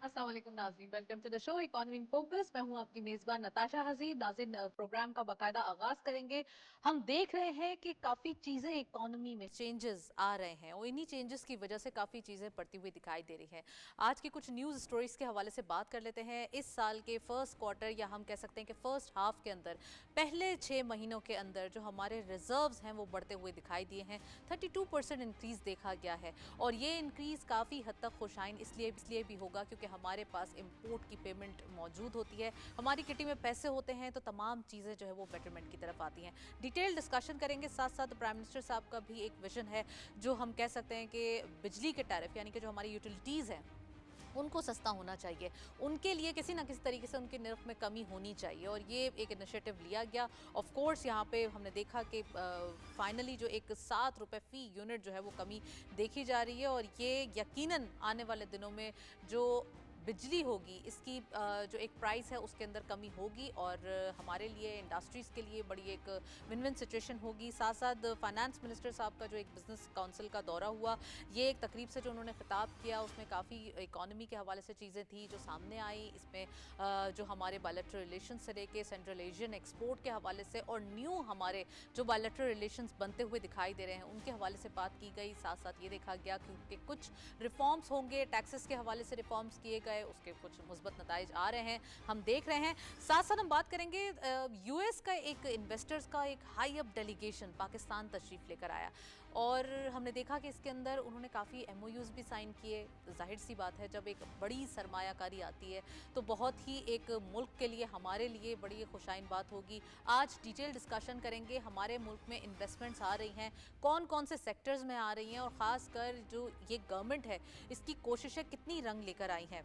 अस्सलाम वालेकुम नाज़रीन, welcome to the show economy in focus. मैं हूं आपकी मेजबान नताशा हजीर। नाज़रीन, प्रोग्राम का बाकायदा आगाज करेंगे। हम देख रहे हैं कि काफी चीजें इकोनॉमी में चेंजेस आ रहे हैं और इन्हीं चेंजेस की वजह से काफी चीजें बढ़ती हुई दिखाई दे रही हैं। आज की कुछ न्यूज स्टोरीज के हवाले से बात कर लेते हैं। इस साल के फर्स्ट क्वार्टर या हम कह सकते हैं कि फर्स्ट हाफ के अंदर पहले 6 महीनों के अंदर जो हमारे रिजर्व्स हैं वो बढ़ते हुए दिखाई दिए हैं। 32% इंक्रीज देखा गया है और ये इंक्रीज काफी हद तक खुशाइन इसलिए भी होगा क्योंकि हमारे पास इंपोर्ट की पेमेंट मौजूद होती है। हमारी किटी में पैसे होते हैं तो तमाम चीज़ें जो है वो बेटरमेंट की तरफ आती हैं। डिटेल डिस्कशन करेंगे। साथ साथ प्राइम मिनिस्टर साहब का भी एक विजन है जो हम कह सकते हैं कि बिजली के टैरिफ यानी कि जो हमारी यूटिलिटीज़ हैं उनको सस्ता होना चाहिए, उनके लिए किसी ना किसी तरीके से उनके निर्ख में कमी होनी चाहिए और ये एक इनिशिएटिव लिया गया। ऑफ कोर्स यहाँ पे हमने देखा कि फाइनली जो एक 7 रुपये फ़ी यूनिट जो है वो कमी देखी जा रही है और ये यकीनन आने वाले दिनों में जो बिजली होगी इसकी जो एक प्राइस है उसके अंदर कमी होगी और हमारे लिए इंडस्ट्रीज़ के लिए बड़ी एक विन विन सिचुएशन होगी। साथ साथ फाइनेंस मिनिस्टर साहब का जो एक बिजनेस काउंसिल का दौरा हुआ, ये एक तकरीब से जो उन्होंने खिताब किया उसमें काफ़ी इकॉनमी के हवाले से चीज़ें थी जो सामने आई। इसमें जो हमारे बायलैटरल रिलेशन से लेके सेंट्रल एशियन एक्सपोर्ट के हवाले से और न्यू हमारे जो बायलैटरल रिलेशंस बनते हुए दिखाई दे रहे हैं उनके हवाले से बात की गई। साथ साथ ये देखा गया क्योंकि कुछ रिफॉर्म्स होंगे, टैक्सेस के हवाले से रिफॉर्म्स किए गए, उसके कुछ मुस्बत नताइज आ रहे हैं, हम देख रहे हैं। साथ साथ हम बात करेंगे यूएस का एक इन्वेस्टर्स का एक हाई अप डेलीगेशन पाकिस्तान तशरीफ लेकर आया और हमने देखा कि इसके अंदर उन्होंने काफ़ी एमओयूज भी साइन किए। जाहिर सी बात है जब एक बड़ी सरमायाकारी आती है तो बहुत ही एक मुल्क के लिए हमारे लिए बड़ी खुशाइन बात होगी। आज डिटेल डिस्कशन करेंगे हमारे मुल्क में इन्वेस्टमेंट्स आ रही हैं, कौन कौन से सेक्टर्स में आ रही हैं और ख़ास कर जो ये गवर्नमेंट है इसकी कोशिशें कितनी रंग लेकर आई हैं।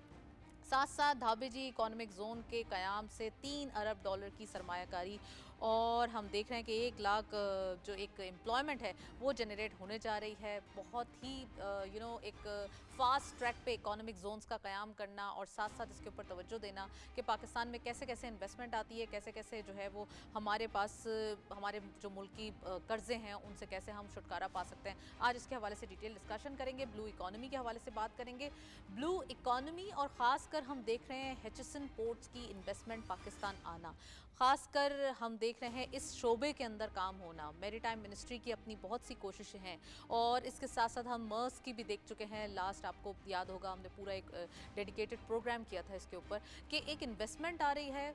साथ साथ धाबेजी इकोनॉमिक जोन के क़याम से $3 अरब की सरमायाकारी और हम देख रहे हैं कि 1 लाख जो एक एम्प्लॉयमेंट है वो जनरेट होने जा रही है। बहुत ही एक फास्ट ट्रैक पे इकोनॉमिक जोन्स का क़याम करना और साथ साथ इसके ऊपर तवज्जो देना कि पाकिस्तान में कैसे कैसे इन्वेस्टमेंट आती है, कैसे कैसे जो है वो हमारे पास हमारे जो मुल्की कर्ज़े हैं उनसे कैसे हम छुटकारा पा सकते हैं। आज इसके हवाले से डिटेल डिस्कशन करेंगे। ब्लू इकॉनमी के हवाले से बात करेंगे। ब्लू इकॉनमी और ख़ासकर हम देख रहे हैं एचएसएन पोर्ट्स की इन्वेस्टमेंट पाकिस्तान आना, ख़ासकर हम देख रहे हैं इस शोबे के अंदर काम होना। मैरीटाइम मिनिस्ट्री की अपनी बहुत सी कोशिशें हैं और इसके साथ साथ हम मर्स की भी देख चुके हैं। लास्ट आपको याद होगा हमने पूरा एक डेडिकेटेड प्रोग्राम किया था इसके ऊपर कि एक इन्वेस्टमेंट आ रही है,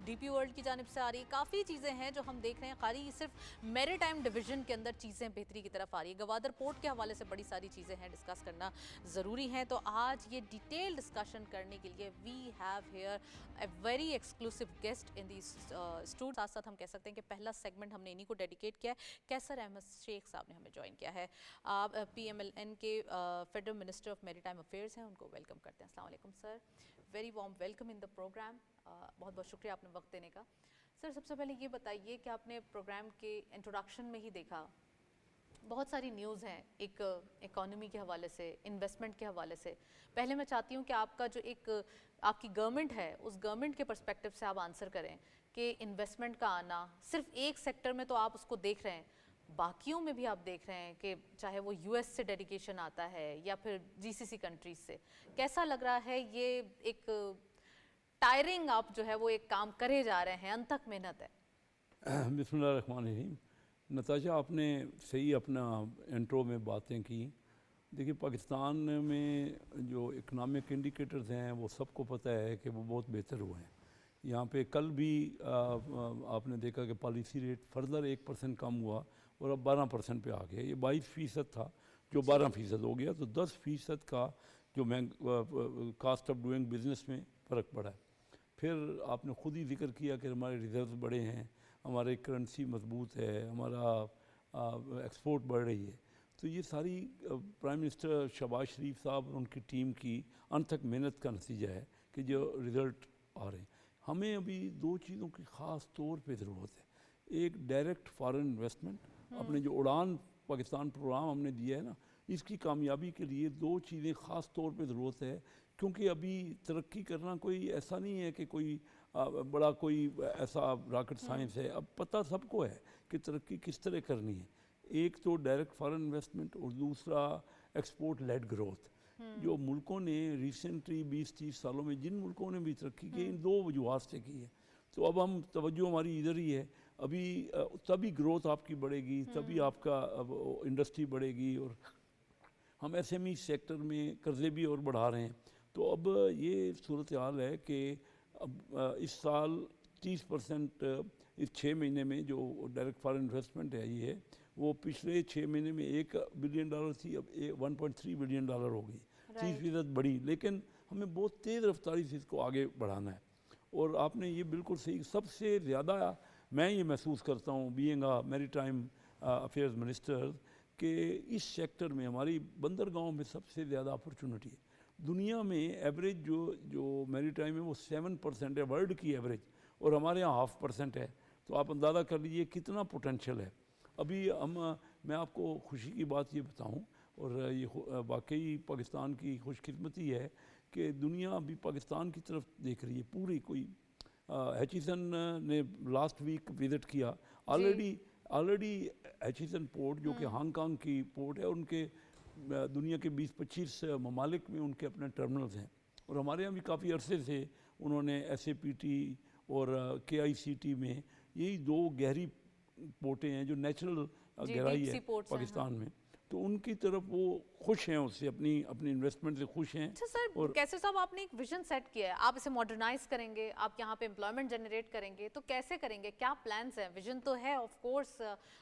डीपी वर्ल्ड की जानिब से आ रही है, काफ़ी चीज़ें हैं जो हम देख रहे हैं। खाली सिर्फ मैरीटाइम डिवीज़न के अंदर चीज़ें बेहतरी की तरफ आ रही है। गवादर पोर्ट के हवाले से बड़ी सारी चीज़ें हैं, डिस्कस करना ज़रूरी है। तो आज ये डिटेल डिस्कशन करने के लिए we have here a very exclusive guest in this studio. साथ साथ हम कह सकते हैं कि पहला सेगमेंट हमने इन्हीं को डेडिकेट किया है। कैसर अहमद शेख साहब ने हमें ज्वाइन किया है। आप PMLN के federal minister of maritime affairs हैं, उनको वेलकम करते हैं। अस्सलाम वालेकुम sir, very warm welcome in the program. बहुत बहुत शुक्रिया आपने वक्त देने का। सर सबसे पहले ये बताइए कि आपने प्रोग्राम के इंट्रोडक्शन में ही देखा बहुत सारी न्यूज़ हैं एक इकॉनमी के हवाले से, इन्वेस्टमेंट के हवाले से। पहले मैं चाहती हूँ कि आपका जो एक आपकी गवर्नमेंट है उस गवर्नमेंट के पर्सपेक्टिव से आप आंसर करें कि इन्वेस्टमेंट का आना सिर्फ एक सेक्टर में तो आप उसको देख रहे हैं, बाकियों में भी आप देख रहे हैं कि चाहे वो यूएस से डेडिकेशन आता है या फिर जीसीसी कंट्रीज से, कैसा लग रहा है? ये एक टायरिंग आप जो है वो एक काम करे जा रहे हैं, अनथक मेहनत है। बिस्मिल्लाह रहमान रहीम। नताशा, आपने सही अपना इंट्रो में बातें की। देखिए, पाकिस्तान में जो इकनॉमिक इंडिकेटर्स हैं वो सबको पता है कि वो बहुत बेहतर हुए हैं। यहाँ पे कल भी आपने देखा कि पॉलिसी रेट फर्दर 1% कम हुआ और अब 12% पे आ गया। ये 22% था जो 12% हो गया, तो 10% का जो कास्ट ऑफ डूइंग बिज़नेस में फ़र्क पड़ा है। फिर आपने ख़ुद ही जिक्र किया कि हमारे रिजर्व बड़े हैं, हमारी करेंसी मजबूत है, हमारा एक्सपोर्ट बढ़ रही है। तो ये सारी प्राइम मिनिस्टर शहबाज शरीफ साहब और उनकी टीम की अनथक मेहनत का नतीजा है कि जो रिज़ल्ट आ रहे हैं। हमें अभी 2 चीज़ों की ख़ास तौर पे ज़रूरत है। एक डायरेक्ट फॉरेन इन्वेस्टमेंट, अपने जो उड़ान पाकिस्तान प्रोग्राम हमने दिया है ना, इसकी कामयाबी के लिए 2 चीज़ें ख़ास तौर पे ज़रूरत है। क्योंकि अभी तरक्की करना कोई ऐसा नहीं है कि कोई बड़ा कोई ऐसा रॉकेट साइंस है। अब पता सबको है कि तरक्की किस तरह करनी है। एक तो डायरेक्ट फॉरेन इन्वेस्टमेंट और दूसरा एक्सपोर्ट लेड ग्रोथ। जो मुल्कों ने रिसेंटली 20-30 सालों में जिन मुल्कों ने भी तरक्की की इन दो वजूहत से की है। तो अब हम तवज्जो हमारी इधर ही है, अभी तभी ग्रोथ आपकी बढ़ेगी, तभी आपका इंडस्ट्री बढ़ेगी, और हम एसएमई सेक्टर में कर्जे भी और बढ़ा रहे हैं। तो अब ये सूरत हाल है कि अब इस साल 30% इस 6 महीने में जो डायरेक्ट फॉरेन इन्वेस्टमेंट है ये है, वो पिछले 6 महीने में $1 बिलियन थी, अब 1.3 बिलियन हो गई, 30% बढ़ी। लेकिन हमें बहुत तेज़ रफ्तारी से इसको आगे बढ़ाना है। और आपने ये बिल्कुल सही, सबसे ज़्यादा मैं ये महसूस करता हूँ being a maritime affairs minister कि इस सेक्टर में हमारी बंदरगाहों में सबसे ज़्यादा अपॉर्चुनिटी है। दुनिया में एवरेज जो मैरीटाइम है वो 7% है, वर्ल्ड की एवरेज, और हमारे यहाँ 0.5% है। तो आप अंदाज़ा कर लीजिए कितना पोटेंशियल है। अभी मैं आपको खुशी की बात ये बताऊं, और ये वाकई पाकिस्तान की खुशकिस्मती है कि दुनिया अभी पाकिस्तान की तरफ देख रही है पूरी। कोई हैचिसन ने लास्ट वीक विज़िट किया, ऑलरेडी हैचिसन पोर्ट जो कि हांगकांग की पोर्ट है, उनके दुनिया के 20-25 ममालिक में उनके अपने टर्मिनल्स हैं। और हमारे यहाँ भी काफ़ी अरसे से उन्होंने SAPT और KICT में यही दो गहरी पोर्टें हैं जो नेचुरल गहराई है पाकिस्तान में, तो उनकी तरफ वो खुश हैं, उससे अपनी इन्वेस्टमेंट से खुश हैं। अच्छा सर, और कैसे साहब आपने एक विजन सेट किया है, आप इसे मॉडर्नाइज करेंगे, आप यहाँ पे एम्प्लॉयमेंट जनरेट करेंगे, तो कैसे करेंगे, क्या प्लान्स हैं? विजन तो है ऑफ कोर्स,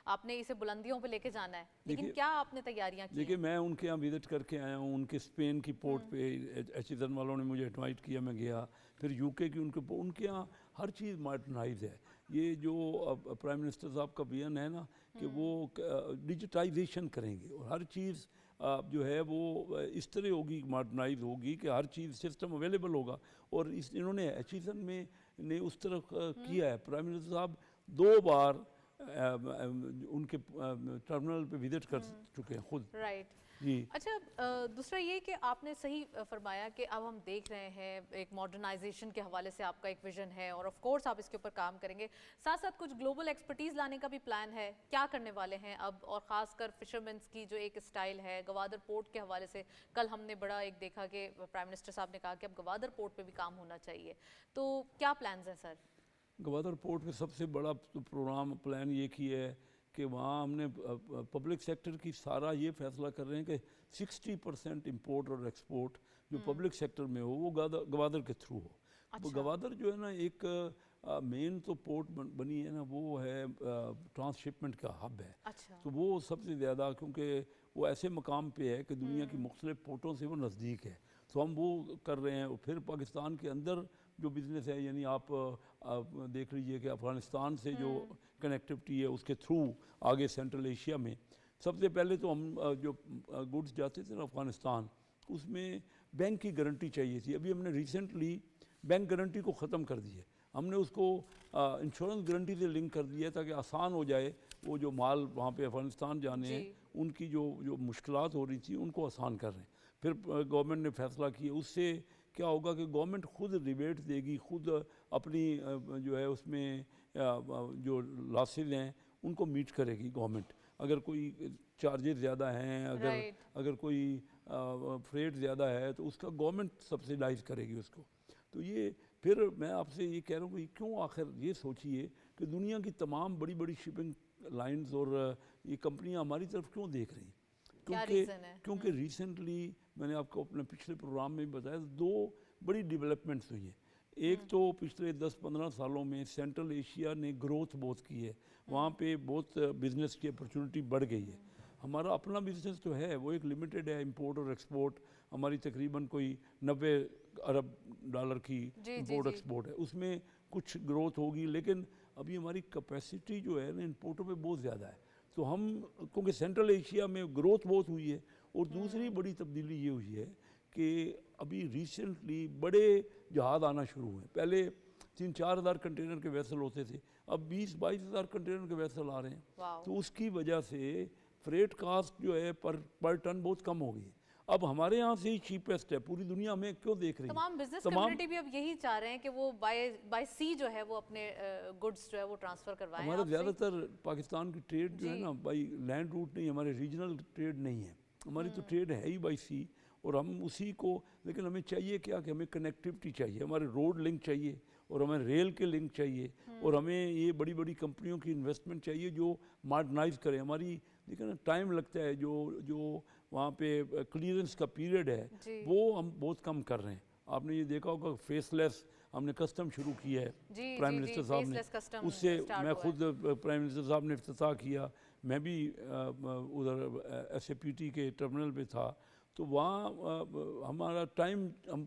आपने इसे बुलंदियों पे लेके जाना है, लेकिन क्या आपने तैयारियां की? देखिए, मैं उनके यहाँ विजिट करके आया हूँ, उनके स्पेन की पोर्ट पे HSN वालों ने मुझे इनवाइट किया, मैं गया। फिर UK की उनके यहाँ हर चीज़ मॉडर्नाइज है। ये जो प्राइम मिनिस्टर साहब का विजन है ना कि वो डिजिटाइजेशन करेंगे, और हर चीज़ जो है वो इस तरह होगी, मॉडर्नाइज होगी कि हर चीज़ सिस्टम अवेलेबल होगा। और इन्होंने HSN में ने उस तरह किया है। प्राइम मिनिस्टर साहब 2 बार उनके टर्मिनल पे विजिट कर चुके हैं खुद। राइट जी। अच्छा, दूसरा ये कि आपने सही फरमाया कि अब हम देख रहे हैं एक मॉडर्नाइजेशन के हवाले से आपका एक विजन है, और ऑफ कोर्स आप इसके ऊपर काम करेंगे। साथ साथ कुछ ग्लोबल एक्सपर्टीज़ लाने का भी प्लान है, क्या करने वाले हैं अब? और ख़ासकर फिशरमैन्स की जो एक स्टाइल है गवादर पोर्ट के हवाले से, कल हमने बड़ा एक देखा कि प्राइम मिनिस्टर साहब ने कहा कि अब गवादर पोर्ट पर भी काम होना चाहिए, तो क्या प्लान्स हैं सर? गवादर पोर्ट में सबसे बड़ा प्लान ये किया है कि वहाँ हमने पब्लिक सेक्टर की सारा ये फैसला कर रहे हैं कि 60% इंपोर्ट और एक्सपोर्ट जो पब्लिक सेक्टर में हो वो गवादर के थ्रू हो। अच्छा। तो गवादर जो है ना एक मेन तो पोर्ट बनी है ना, वो है ट्रांसशिपमेंट का हब है। अच्छा। तो वो सबसे ज़्यादा, क्योंकि वो ऐसे मकाम पे है कि दुनिया की मुख्तलिफ पोर्टों से वो नज़दीक है, तो हम वो कर रहे हैं। और फिर पाकिस्तान के अंदर जो बिज़नेस है, यानी आप देख लीजिए कि अफ़गानिस्तान से जो कनेक्टिविटी है उसके थ्रू आगे सेंट्रल एशिया में, सबसे पहले तो हम जो गुड्स जाते थे ना अफ़गानिस्तान, उसमें बैंक की गारंटी चाहिए थी। अभी हमने रिसेंटली बैंक गारंटी को ख़त्म कर दी है, हमने उसको इंश्योरेंस गारंटी से लिंक कर दिया ताकि आसान हो जाए वो जो माल वहाँ पे अफ़गानिस्तान जाने हैं उनकी जो मुश्किलात हो रही थी उनको आसान कर रहे हैं। फिर गवर्नमेंट ने फैसला किया, उससे क्या होगा कि गवर्नमेंट खुद रिबेट देगी, खुद अपनी जो है उसमें जो लॉसेज हैं उनको मीट करेगी गवर्नमेंट। अगर कोई चार्जेस ज़्यादा हैं, अगर कोई फ्रेट ज़्यादा है तो उसका गवर्नमेंट सब्सिडाइज करेगी उसको। तो ये फिर मैं आपसे ये कह रहा हूँ कि क्यों, आखिर ये सोचिए कि दुनिया की तमाम बड़ी बड़ी शिपिंग लाइंस और ये कंपनियाँ हमारी तरफ क्यों देख रही हैं? क्योंकि रिसेंटली मैंने आपको अपने पिछले प्रोग्राम में बताया 2 बड़ी डेवलपमेंट्स हुई हैं। एक तो पिछले 10-15 सालों में सेंट्रल एशिया ने ग्रोथ बहुत की है, वहाँ पे बहुत बिज़नेस की अपॉर्चुनिटी बढ़ गई है। हमारा अपना बिज़नेस तो है, वो एक लिमिटेड है, इंपोर्ट और एक्सपोर्ट हमारी तकरीबन कोई 90 अरब डॉलर की इंपोर्ट एक्सपोर्ट है, उसमें कुछ ग्रोथ होगी। लेकिन अभी हमारी कैपेसिटी जो है ना इंपोर्टों पे बहुत ज़्यादा है, तो हम क्योंकि सेंट्रल एशिया में ग्रोथ बहुत हुई है। और दूसरी बड़ी तब्दीली ये हुई है कि अभी रिसेंटली बड़े जहाज़ आना शुरू हुए। पहले 3-4 हज़ार कंटेनर के वेसल होते थे, अब 20-22 हज़ार कंटेनर के वेसल आ रहे हैं। तो उसकी वजह से फ्रेट कास्ट जो है पर टन बहुत कम हो गई है। अब हमारे यहाँ से ही चीपेस्ट है, पूरी दुनिया में क्यों देख रही है? तमाम बिजनेस कम्युनिटी भी अब यही चाह रहे हैं कि वो बाय सी जो है वो अपने गुड्स जो है वो ट्रांसफ़र करवाएं। हमारा ज़्यादातर पाकिस्तान की ट्रेड जो है ना बाई लैंड रूट नहीं, हमारे रीजनल ट्रेड नहीं है, हमारी तो ट्रेड है ही बाई सी। اور ہم اسی کو, لیکن ہمیں چاہیے کیا کہ ہمیں کنیکٹیوٹی چاہیے, ہمارے روڈ لنک چاہیے اور ہمیں ریل کے لنک چاہیے, اور ہمیں یہ بڑی بڑی کمپنیوں کی انویسٹمنٹ چاہیے جو ماڈرنائز کریں. ہماری دیکھیں نا ٹائم لگتا ہے, جو وہاں پہ کلیئرنس کا پیریڈ ہے وہ ہم بہت کم کر رہے ہیں. آپ نے یہ دیکھا ہوگا فیس لیس ہم نے کسٹم شروع کیا ہے پرائم منسٹر صاحب نے, اس سے میں خود پرائم منسٹر صاحب نے افتتاح کیا, میں بھی ادھر ایس اے پی ٹی کے ٹرمنل پہ تھا, تو وہاں ہمارا ٹائم ہم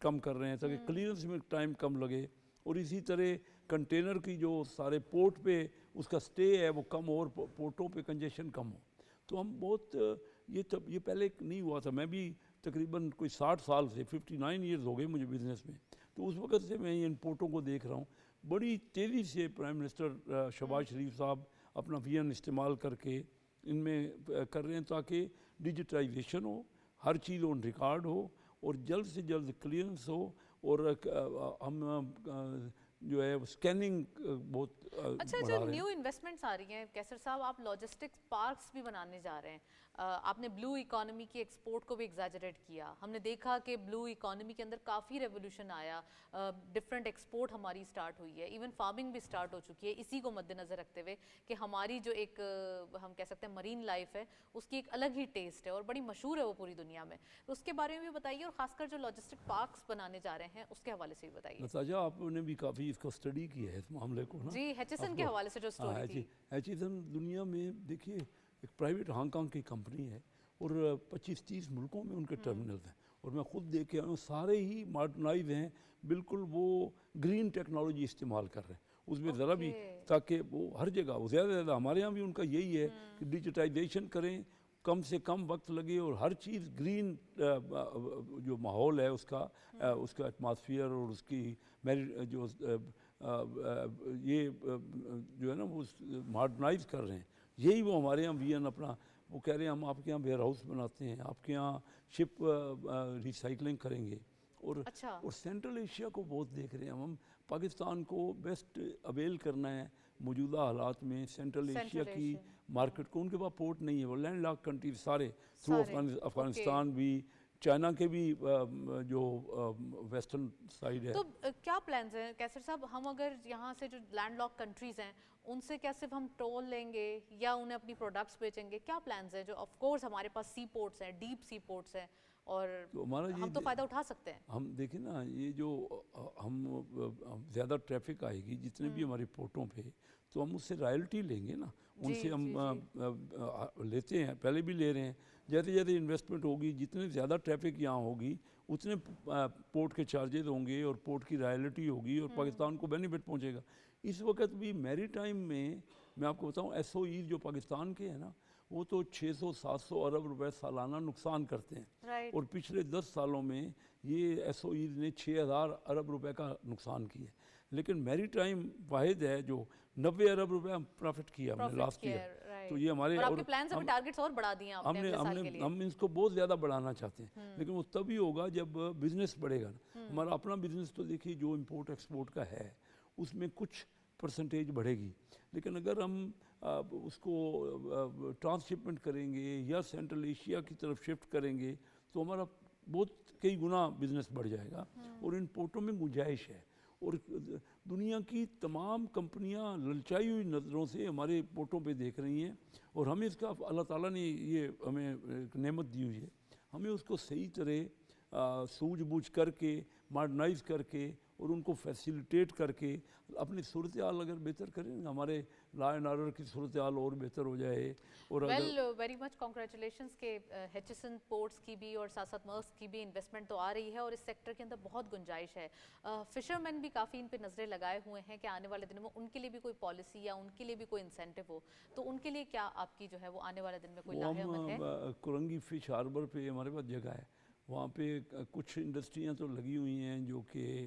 کم کر رہے ہیں تاکہ کلیئرنس میں ٹائم کم لگے, اور اسی طرح کنٹینر کی جو سارے پورٹ پہ اس کا سٹے ہے وہ کم ہو اور پورٹوں پہ کنجیشن کم ہو. تو ہم بہت یہ پہلے نہیں ہوا تھا. میں بھی تقریباً کوئی 60 سال سے 59 ایئرز ہو گئے مجھے بزنس میں, تو اس وقت سے میں ان پورٹوں کو دیکھ رہا ہوں. بڑی تیزی سے پرائم منسٹر شہباز شریف صاحب اپنا ویژن استعمال کر کے ان میں کر رہے ہیں تاکہ ڈیجیٹائزیشن ہو, ہر چیز آن ریکارڈ ہو اور جلد سے جلد کلیئرنس ہو, اور ہم جو ہے اسکیننگ بہت اچھا, جو نیو انویسٹمنٹس آ رہی ہیں کیسر صاحب, آپ لاجسٹکس پارکس بھی بنانے جا رہے ہیں. آپ نے بلو اکانومی کی ایکسپورٹ کو بھی ایگزیجریٹ کیا. ہم نے دیکھا کہ بلو اکانومی کے اندر کافی ریولیوشن آیا, ڈفرینٹ ایکسپورٹ ہماری سٹارٹ ہوئی ہے, ایون فارمنگ بھی سٹارٹ ہو چکی ہے, اسی کو مد نظر رکھتے ہوئے کہ ہماری جو ایک ہم کہہ سکتے ہیں مرین لائف ہے اس کی ایک الگ ہی ٹیسٹ ہے اور بڑی مشہور ہے وہ پوری دنیا میں. تو اس کے بارے میں بھی بتائیے, اور خاص کر جو لاجسٹک پارکس بنانے جا رہے ہیں اس کے حوالے سے بھی بتائیے. نتاشا آپ نے بھی کافی اس کو اسٹڈی کی ہے اس معاملے کو نا. جی, ہیچسن کے حوالے سے جو سٹوری تھی. ہیچسن دنیا میں دیکھیے ایک پرائیویٹ ہانگ کانگ کی کمپنی ہے اور 25-30 ملکوں میں ان کے ٹرمینلز ہیں, اور میں خود دیکھ کے آیا ہوں, سارے ہی ماڈرنائز ہیں, بالکل وہ گرین ٹیکنالوجی استعمال کر رہے ہیں اس میں ذرا بھی, تاکہ وہ ہر جگہ وہ زیادہ زیادہ, ہمارے یہاں بھی ان کا یہی ہے کہ ڈیجیٹائزیشن کریں, کم سے کم وقت لگے اور ہر چیز گرین جو ماحول ہے اس کا ایٹماسفیئر اور اس کی جو یہ جو ہے نا وہ ماڈرنائز کر رہے ہیں. یہی وہ ہمارے یہاں ویژن اپنا, وہ کہہ رہے ہیں ہم آپ کے یہاں ویئر ہاؤس بناتے ہیں, آپ کے یہاں شپ ریسائکلنگ کریں گے, اور سینٹرل ایشیا کو بہت دیکھ رہے ہیں ہم پاکستان کو بیسٹ اویل کرنا ہے موجودہ حالات میں. سینٹرل ایشیا کی مارکیٹ کو, ان کے پاس پورٹ نہیں ہے, وہ لینڈ لاک کنٹریز سارے تھرو افغانستان بھی, چائنا کے بھی جو ویسٹرن سائڈ ہے. تو کیا پلانز ہیں کیسر صاحب, ہم اگر یہاں سے جو لینڈ لاک کنٹریز ہیں ان سے کیا صرف ہم ٹول لیں گے یا انہیں اپنی پروڈکٹس بیچیں گے, کیا پلانز ہیں؟ جو آف کورس ہمارے پاس سی پورٹس ہیں, ڈیپ سی پورٹس ہیں, اور ہم تو فائدہ اٹھا سکتے ہیں. ہم دیکھیں نا, یہ جو ہم زیادہ ٹریفک آئے گی جتنے بھی ہمارے پورٹوں پہ, تو ہم اس سے رائلٹی لیں گے نا, ان سے ہم لیتے ہیں, پہلے بھی لے رہے ہیں. جیسے جیسے انویسٹمنٹ ہوگی, جتنے زیادہ ٹریفک یہاں ہوگی اتنے پورٹ کے چارجز ہوں گے اور پورٹ کی رائلٹی ہوگی اور پاکستان کو بینیفٹ پہنچے گا. اس وقت بھی میری ٹائم میں آپ کو بتاؤں ایس او ایز جو پاکستان کے ہیں نا, وہ تو 600-700 ارب روپے سالانہ نقصان کرتے ہیں, اور پچھلے 10 سالوں میں یہ ایس او ایز نے 6000 ارب روپے کا نقصان کیا ہے. لیکن میری ٹائم واحد ہے جو 90 ارب روپے ہم پروفٹ کیا ہم نے لاسٹ ایئر. تو یہ ہمارے ہم اس کو بہت زیادہ بڑھانا چاہتے ہیں, لیکن وہ تبھی ہوگا جب بزنس بڑھے گا نا. ہمارا اپنا بزنس تو دیکھیے جو امپورٹ ایکسپورٹ کا ہے اس میں کچھ پرسنٹیج بڑھے گی, لیکن اگر ہم اس کو ٹرانسشپمنٹ کریں گے یا سینٹرل ایشیا کی طرف شفٹ کریں گے تو ہمارا بہت کئی گنا بزنس بڑھ جائے گا, اور ان پورٹوں میں گنجائش ہے. اور دنیا کی تمام کمپنیاں للچائی ہوئی نظروں سے ہمارے پورٹوں پہ دیکھ رہی ہیں, اور ہمیں اس کا اللہ تعالیٰ نے یہ ہمیں ایک نعمت دی ہوئی ہے, ہمیں اس کو صحیح طرح سوجھ بوجھ کر کے ماڈرنائز کر کے اور ان کو فیسیلیٹیٹ کر کے اپنی صورتحال اگر بہتر کریں, ہمارے لا اینڈ آرڈر کی صورتحال اور بہتر ہو جائے. اور ویری مچ کانگریچولیشنز کہ ہیچسن پورٹس کی بھی اور ساتھ ساتھ مرسک کی بھی انویسٹمنٹ تو آ رہی ہے, اور اس سیکٹر کے اندر بہت گنجائش ہے. فشر مین بھی کافی ان پہ نظریں لگائے ہوئے ہیں کہ آنے والے دنوں میں ان کے لیے بھی کوئی پالیسی یا ان کے لیے بھی کوئی انسینٹیو ہو, تو ان کے لیے کیا آپ کی جو ہے وہ آنے والے دن میں کوئی لاہے عمل ہے؟ کرنگی فش ہاربر پہ ہمارے پاس جگہ ہے, وہاں پہ کچھ انڈسٹریاں تو لگی ہوئی ہیں جو کہ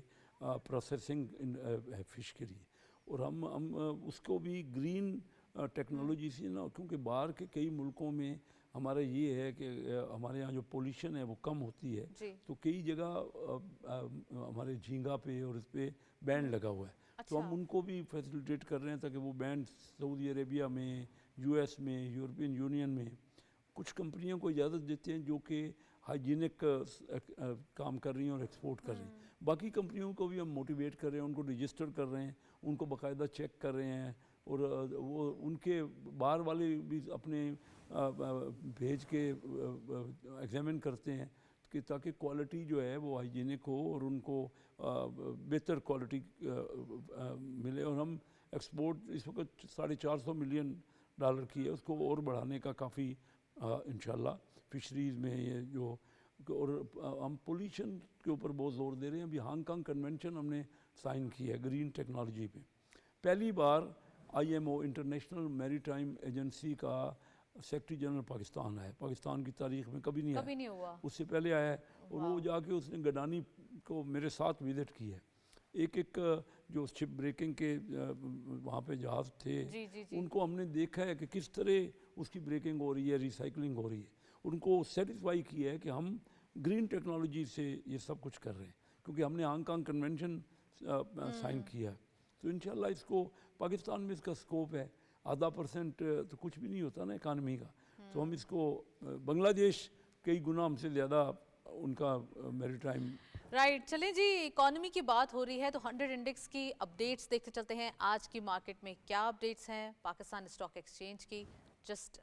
پروسیسنگ ہے فش کے لیے, اور ہم اس کو بھی گرین ٹیکنالوجی سے نا, کیونکہ باہر کے کئی ملکوں میں ہمارا یہ ہے کہ ہمارے یہاں جو پولیوشن ہے وہ کم ہوتی ہے, تو کئی جگہ ہمارے جھینگا پہ اور اس پہ بینڈ لگا ہوا ہے. تو ہم ان کو بھی فیسیلیٹیٹ کر رہے ہیں تاکہ وہ بینڈ سعودی عربیہ میں, US میں, یورپین یونین میں کچھ کمپنیوں کو اجازت دیتے ہیں جو کہ हाइजीनिक काम कर रही हैं और एक्सपोर्ट कर रही हैं। बाकी कंपनियों को भी हम मोटिवेट कर रहे हैं, उनको रजिस्टर कर रहे हैं, उनको बाकायदा चेक कर रहे हैं, और वो उनके बाहर वाले भी अपने भेज के एग्जामिन करते हैं कि ताकि क्वालिटी जो है वो हाइजीनिक हो और उनको बेहतर क्वालिटी मिले। और हम एक्सपोर्ट इस वक्त $450 मिलियन की है, उसको और बढ़ाने का काफ़ी इंशाल्लाह फिशरीज़ में ये जो, और हम पोल्यूशन के ऊपर बहुत ज़ोर दे रहे हैं। अभी हांगकांग कन्वेंशन हमने साइन की है ग्रीन टेक्नोलॉजी पे। पहली बार IMO इंटरनेशनल मैरीटाइम एजेंसी का सेक्रेटरी जनरल पाकिस्तान है, पाकिस्तान की तारीख में कभी नहीं हुआ, उससे पहले आया है। और वो जाके उसने गडानी को मेरे साथ विजिट की है। एक जो शिप ब्रेकिंग के वहाँ पे जहाज़ थे, उनको हमने देखा है कि किस तरह उसकी ब्रेकिंग हो रही है, रिसाइकलिंग हो रही है। उनको सेटिस्फाई किया है कि हम ग्रीन टेक्नोलॉजी से ये सब कुछ कर रहे हैं, क्योंकि हमने हांगकांग कन्वेंशन साइन किया है। तो इंशाल्लाह इसको पाकिस्तान में इसका स्कोप है। 0.5% तो कुछ भी नहीं होता ना इकानमी का। तो हम इसको बांग्लादेश कई गुना हमसे ज़्यादा उनका मैरीटाइम। राइट चलें जी, इकोनॉमी की बात हो रही है तो 100 इंडेक्स की अपडेट्स देखते चलते हैं। आज की मार्केट में क्या अपडेट्स हैं पाकिस्तान स्टॉक एक्सचेंज की, just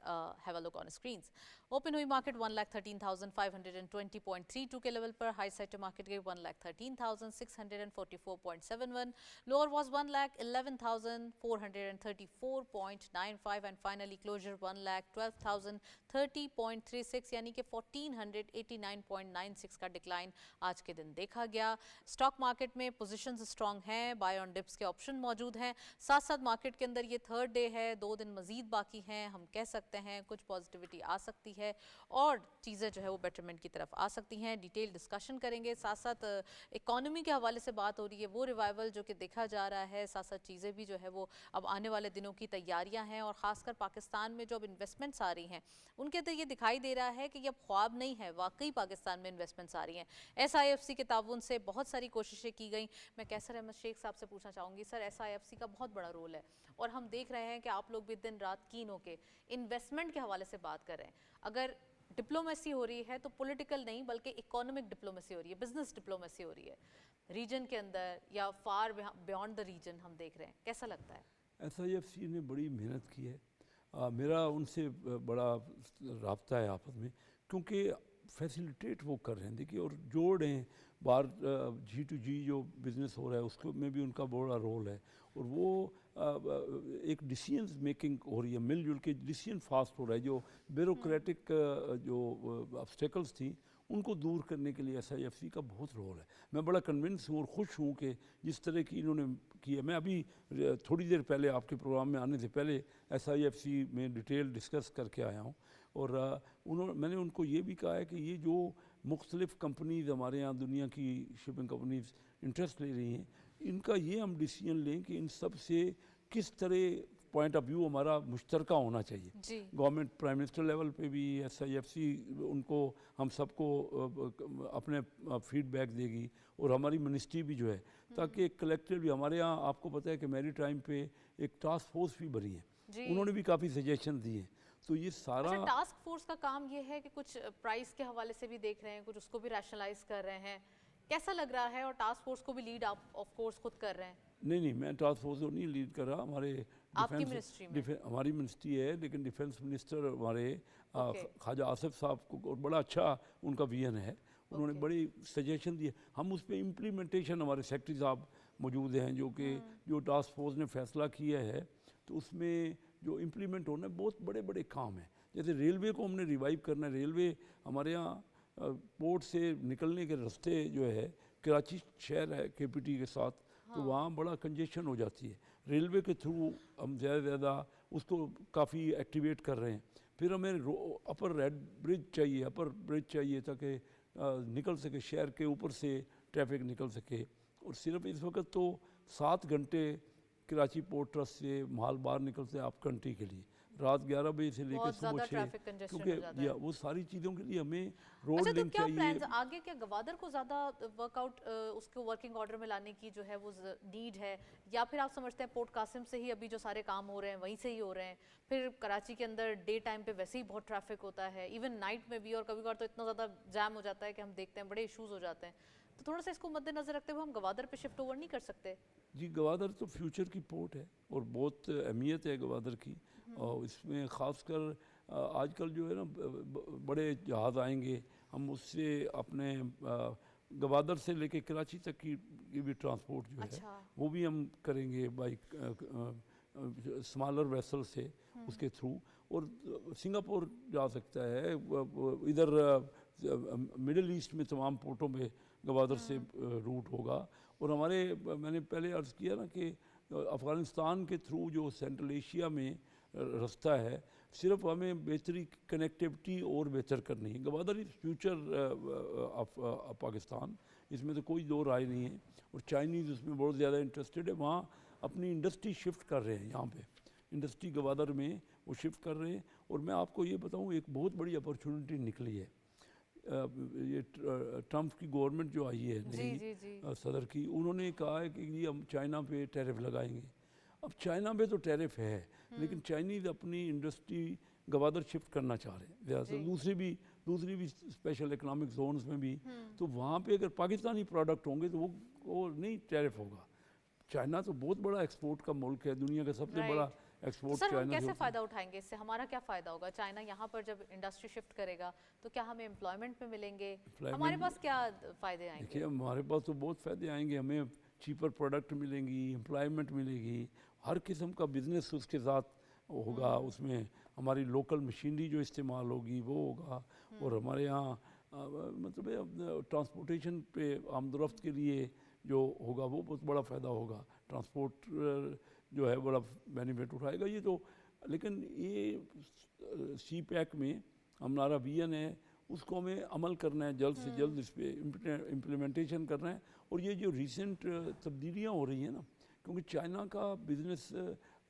have a look on screens. Open हुई मार्केट 1,13,520.32 के लेवल पर, हाई साइड मार्केट गई 1,13,644.71, lower was 1,11,434.95 and finally closer 1,12,030.36 यानी कि 1,489.96 का डिक्लाइन आज के दिन देखा गया। स्टॉक मार्केट में पोजीशंस स्ट्रांग हैं, बाय ऑन डिप्स के ऑप्शन मौजूद हैं। साथ साथ मार्केट के अंदर ये थर्ड डे है, 2 दिन मजीद बाकी हैं। हम कह सकते हैं कुछ पॉजिटिविटी आ सकती है और चीज़ें जो है वो बेटरमेंट की तरफ आ सकती हैं। डिटेल डिस्कशन करेंगे। साथ साथ इकोनॉमी के हवाले से बात हो रही है, वो रिवाइवल जो कि देखा जा रहा है। साथ साथ चीज़ें भी जो है वो अब आने वाले दिनों की तैयारियां हैं, और ख़ासकर पाकिस्तान में जो अब इन्वेस्टमेंट्स आ रही हैं उनके अंदर ये दिखाई दे रहा है कि ये अब ख्वाब नहीं है, वाकई पाकिस्तान में इन्वेस्टमेंट्स आ रही हैं। SIFC के ताउन से बहुत सारी कोशिशें की गई। मैं कैसर अहमद शेख साहब से पूछना चाहूँगी, सर SIFC का बहुत बड़ा रोल है और हम देख रहे हैं कि आप लोग भी दिन रात कीन होके इन्वेस्टमेंट के हवाले से बात कर रहे हैं। अगर डिप्लोमेसी हो रही है तो पॉलिटिकल नहीं बल्कि इकोनॉमिक डिप्लोमेसी हो रही है, बिजनेस डिप्लोमेसी हो रही है रीजन के अंदर या फार बियॉन्ड द रीजन, हम देख रहे हैं। कैसा लगता है? SIFC ने बड़ी मेहनत की है। मेरा उनसे बड़ा राब्ता है आपस में, क्योंकि फैसिलिटेट वो कर रहे हैं, देखिए, और जोड़ रहे हैं बाहर G2G जो बिज़नेस हो रहा है उसको में भी उनका बड़ा रोल है। और वो एक डिसीजन मेकिंग हो रही है, मिलजुल के डिसीजन फास्ट हो रहा है। जो ब्यूरोक्रेटिक जो ऑब्स्टेकल्स थी उनको दूर करने के लिए SIFC का बहुत रोल है। मैं बड़ा कन्विंस हूँ और ख़ुश हूँ कि जिस तरह की इन्होंने की है। मैं अभी थोड़ी देर पहले आपके प्रोग्राम में आने से पहले SIFC में डिटेल डिस्कस करके आया हूँ, और मैंने उनको ये भी कहा है कि ये जो मुख्तलिफ़ कंपनीज़ हमारे यहाँ दुनिया की शिपिंग कंपनीज़ इंटरेस्ट ले रही हैं, इनका ये हम डिसीजन लें कि इन सब से किस तरह पॉइंट ऑफ व्यू हमारा मुश्तरका होना चाहिए। गवर्नमेंट प्राइम मिनिस्टर लेवल पे भी SIFC उनको हम सबको अपने फीडबैक देगी, और हमारी मिनिस्ट्री भी जो है, ताकि एक कलेक्टिव भी हमारे यहाँ, आपको पता है कि मैरीटाइम पे एक टास्क फोर्स भी बनी है, उन्होंने भी काफ़ी सजेशन दिए हैं। तो ये सारा टास्क फोर्स का काम ये है कि कुछ प्राइस के हवाले से भी देख रहे हैं, कुछ उसको भी रैशनलाइज कर रहे हैं। कैसा लग रहा है? और टास्क फोर्स को भी लीड आप ऑफ कोर्स खुद कर रहे हैं? नहीं, मैं टास्क फोर्स को नहीं लीड कर रहा। हमारे आपकी मिनिस्ट्री में हमारी मिनिस्ट्री है, लेकिन डिफेंस मिनिस्टर हमारे ख्वाजा आसिफ साहब को, और बड़ा अच्छा उनका विजन है, उन्होंने बड़ी सजेशन दिए। हम उस पर इम्प्लीमेंटेशन, हमारे सेक्रेटरी साहब मौजूद हैं जो कि जो टास्क फोर्स ने फैसला किया है, तो उसमें जो इम्प्लीमेंट होना है बहुत बड़े बड़े काम हैं। जैसे रेलवे को हमने रिवाइव करना है। रेलवे हमारे यहाँ पोर्ट से निकलने के रास्ते जो है, कराची शहर है KPT के साथ, तो वहाँ बड़ा कंजेशन हो जाती है। रेलवे के थ्रू हम ज़्यादा से ज़्यादा उसको काफ़ी एक्टिवेट कर रहे हैं। फिर हमें अपर रेड ब्रिज चाहिए, अपर ब्रिज चाहिए ताकि निकल सके, शहर के ऊपर से ट्रैफिक निकल सके। और सिर्फ इस वक्त तो 7 घंटे कराची पोर्ट ट्रस्ट से माल बाहर निकलते हैं आप कंट्री के लिए। رات 11 بجے سے لے کے بہت صبح زیادہ 6، ٹریفک کنجسشن ہو کیونکہ جاتا ہے. وہ ساری چیزوں کے لیے ہمیں اچھا روڈ تو لنک کیا چاہیے. پلانز آگے، کیا گوادر کو زیادہ ورک آؤٹ اس کو ورکنگ آرڈر میں لانے کی جو ہے وہ نیڈ ہے، یا پھر آپ سمجھتے ہیں پورٹ قاسم سے ہی ابھی جو سارے کام ہو رہے ہیں وہیں سے ہی ہو رہے ہیں؟ پھر کراچی کے اندر ڈے ٹائم پہ ویسے ہی بہت ٹریفک ہوتا ہے، ایون نائٹ میں بھی، اور کبھی کبھار تو اتنا زیادہ جام ہو جاتا ہے کہ ہم دیکھتے ہیں بڑے ایشوز ہو جاتے ہیں. تو تھوڑا سا اس کو مد نظر رکھتے ہوئے ہم گوادر پہ شفٹ اوور نہیں کر سکتے؟ جی گوادر تو فیوچر کی پورٹ ہے اور بہت اہمیت ہے گوادر کی، اور اس میں خاص کر آج کل جو ہے نا بڑے جہاز آئیں گے، ہم اس سے اپنے گوادر سے لے کے کراچی تک کی بھی ٹرانسپورٹ جو ہے وہ بھی ہم کریں گے بائی اسمالر ویسل سے اس کے تھرو، اور سنگاپور جا سکتا ہے ادھر مڈل ایسٹ میں تمام پورٹوں پہ گوادر سے روٹ ہوگا. اور ہمارے میں نے پہلے عرض کیا نا کہ افغانستان کے تھرو جو سینٹرل ایشیا میں رستہ ہے، صرف ہمیں بہتری کنیکٹیوٹی اور بہتر کرنی ہے. Gwadar is future of Pakistan, اس میں تو کوئی دو رائے نہیں ہے، اور چائنیز اس میں بہت زیادہ انٹرسٹڈ ہے. وہاں اپنی انڈسٹری شفٹ کر رہے ہیں، یہاں پہ انڈسٹری گوادر میں وہ شفٹ کر رہے ہیں. اور میں آپ کو یہ بتاؤں ایک بہت بڑی اپرچونٹی نکلی ہے. یہ ٹرمپ کی گورنمنٹ جو آئی ہے نئی صدر کی، انہوں نے کہا ہے کہ یہ ہم چائنا پہ ٹیرف لگائیں گے. اب چائنا پہ تو ٹیرف ہے لیکن چائنیز اپنی انڈسٹری گوادر شفٹ کرنا چاہ رہے ہیں، دوسری بھی اسپیشل اکنامک زونز میں بھی. تو وہاں پہ اگر پاکستانی پروڈکٹ ہوں گے تو وہ نہیں ٹیرف ہوگا. چائنا تو بہت بڑا ایکسپورٹ کا ملک ہے، دنیا کا سب سے بڑا ایکسپورٹ سر. ہم چائنا. کیسے فائدہ اٹھائیں گے اس سے؟ ہمارا کیا فائدہ ہوگا؟ چائنا یہاں پر جب انڈسٹری شفٹ کرے گا تو کیا ہمیں امپلائمنٹ پہ ملیں گے؟ ہمارے پاس کیا فائدے آئیں گے؟ دیکھیے ہمارے پاس تو بہت فائدے آئیں گے، ہمیں چیپر پروڈکٹ ملیں گی، امپلائمنٹ ملے گی، ہر قسم کا بزنس اس کے ساتھ ہوگا. اس میں ہماری لوکل مشینری جو استعمال ہوگی وہ ہوگا، اور ہمارے یہاں مطلب ٹرانسپورٹیشن پہ آمد و رفت کے لیے جو ہوگا وہ بہت بڑا فائدہ ہوگا. ٹرانسپورٹ جو ہے بڑا بینیفٹ اٹھائے گا. یہ تو لیکن یہ سی پیک میں ہمارا ویژن ہے، اس کو ہمیں عمل کرنا ہے، جلد سے جلد اس پہ امپلیمنٹیشن کرنا ہے. اور یہ جو ریسنٹ تبدیلیاں ہو رہی ہیں نا، کیونکہ چائنا کا بزنس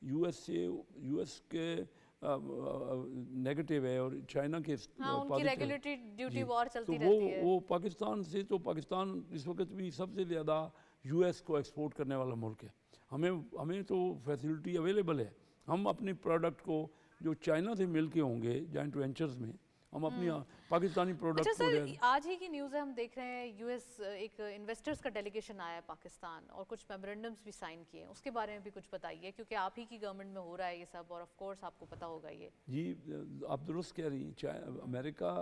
یو ایس کے نیگیٹو ہے اور چائنا کے ان کی ریگولیٹری ڈیوٹی وار تو چلتی رہتی ہے. وہ پاکستان سے، تو پاکستان اس وقت بھی سب سے زیادہ یو ایس کو ایکسپورٹ کرنے والا ملک ہے. ہمیں تو فیسلٹی اویلیبل ہے. ہم اپنے پروڈکٹ کو جو چائنا سے مل کے ہوں گے جوائنٹ وینچرز میں، ہم اپنی پاکستانی پروڈکٹ اچھا کو سر، آج ہی کی نیوز ہے، ہم دیکھ رہے ہیں یو ایس ایک انویسٹرز کا ڈیلیگیشن آیا ہے پاکستان، اور کچھ میمورنڈمز بھی سائن کیے ہیں. اس کے بارے میں بھی کچھ بتائیے، کیونکہ آپ ہی کی گورنمنٹ میں ہو رہا ہے یہ سب، اور آف کورس آپ کو پتہ ہوگا یہ. جی آپ درست کہہ رہی ہیں. امریکہ